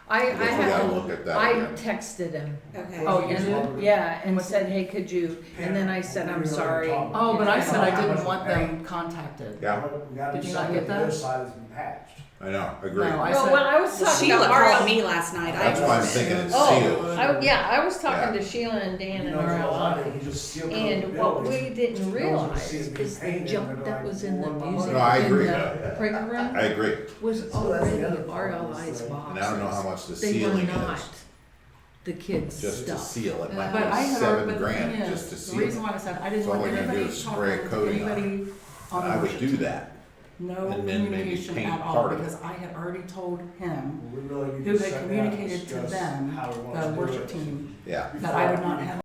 I We gotta have, look at that I again. texted him. okay. Oh, you And, did? yeah, and said, hey, could you, and then I said, I'm sorry. Oh, but I said I How much didn't want we pay. them contacted. Yeah, We gotta Did you decide not get if that? This side has been patched. I know, agree. No, I Well, said, when I was talking Sheila to called Ariel, me last night. That's why I'm thinking it's Oh, sealed. I was talking to Sheila and Dan You and know, there's a lot of RLI. you just seal coat the And what building. we didn't Those realize are sealed is the painted, junk and that they're was like, in the "Well, my music, No, I in agree. the playground I agree. was So that's the already other part is RLI's that- boxes. And I don't know how much the They were ceiling not is, the kids' just to stuff. seal it, might but I be had already, $7 but the thing grand just to is, the seal reason it. why I said I didn't So all want we're gonna do anybody is talking spray a to coating on it. anybody on And the I would worship do team. that. No and then maybe communication paint at all, part of it. because I had already told him, We really need who to had sit down and communicated to discuss them, how we wanna the do worship it team, Yeah. that I would not have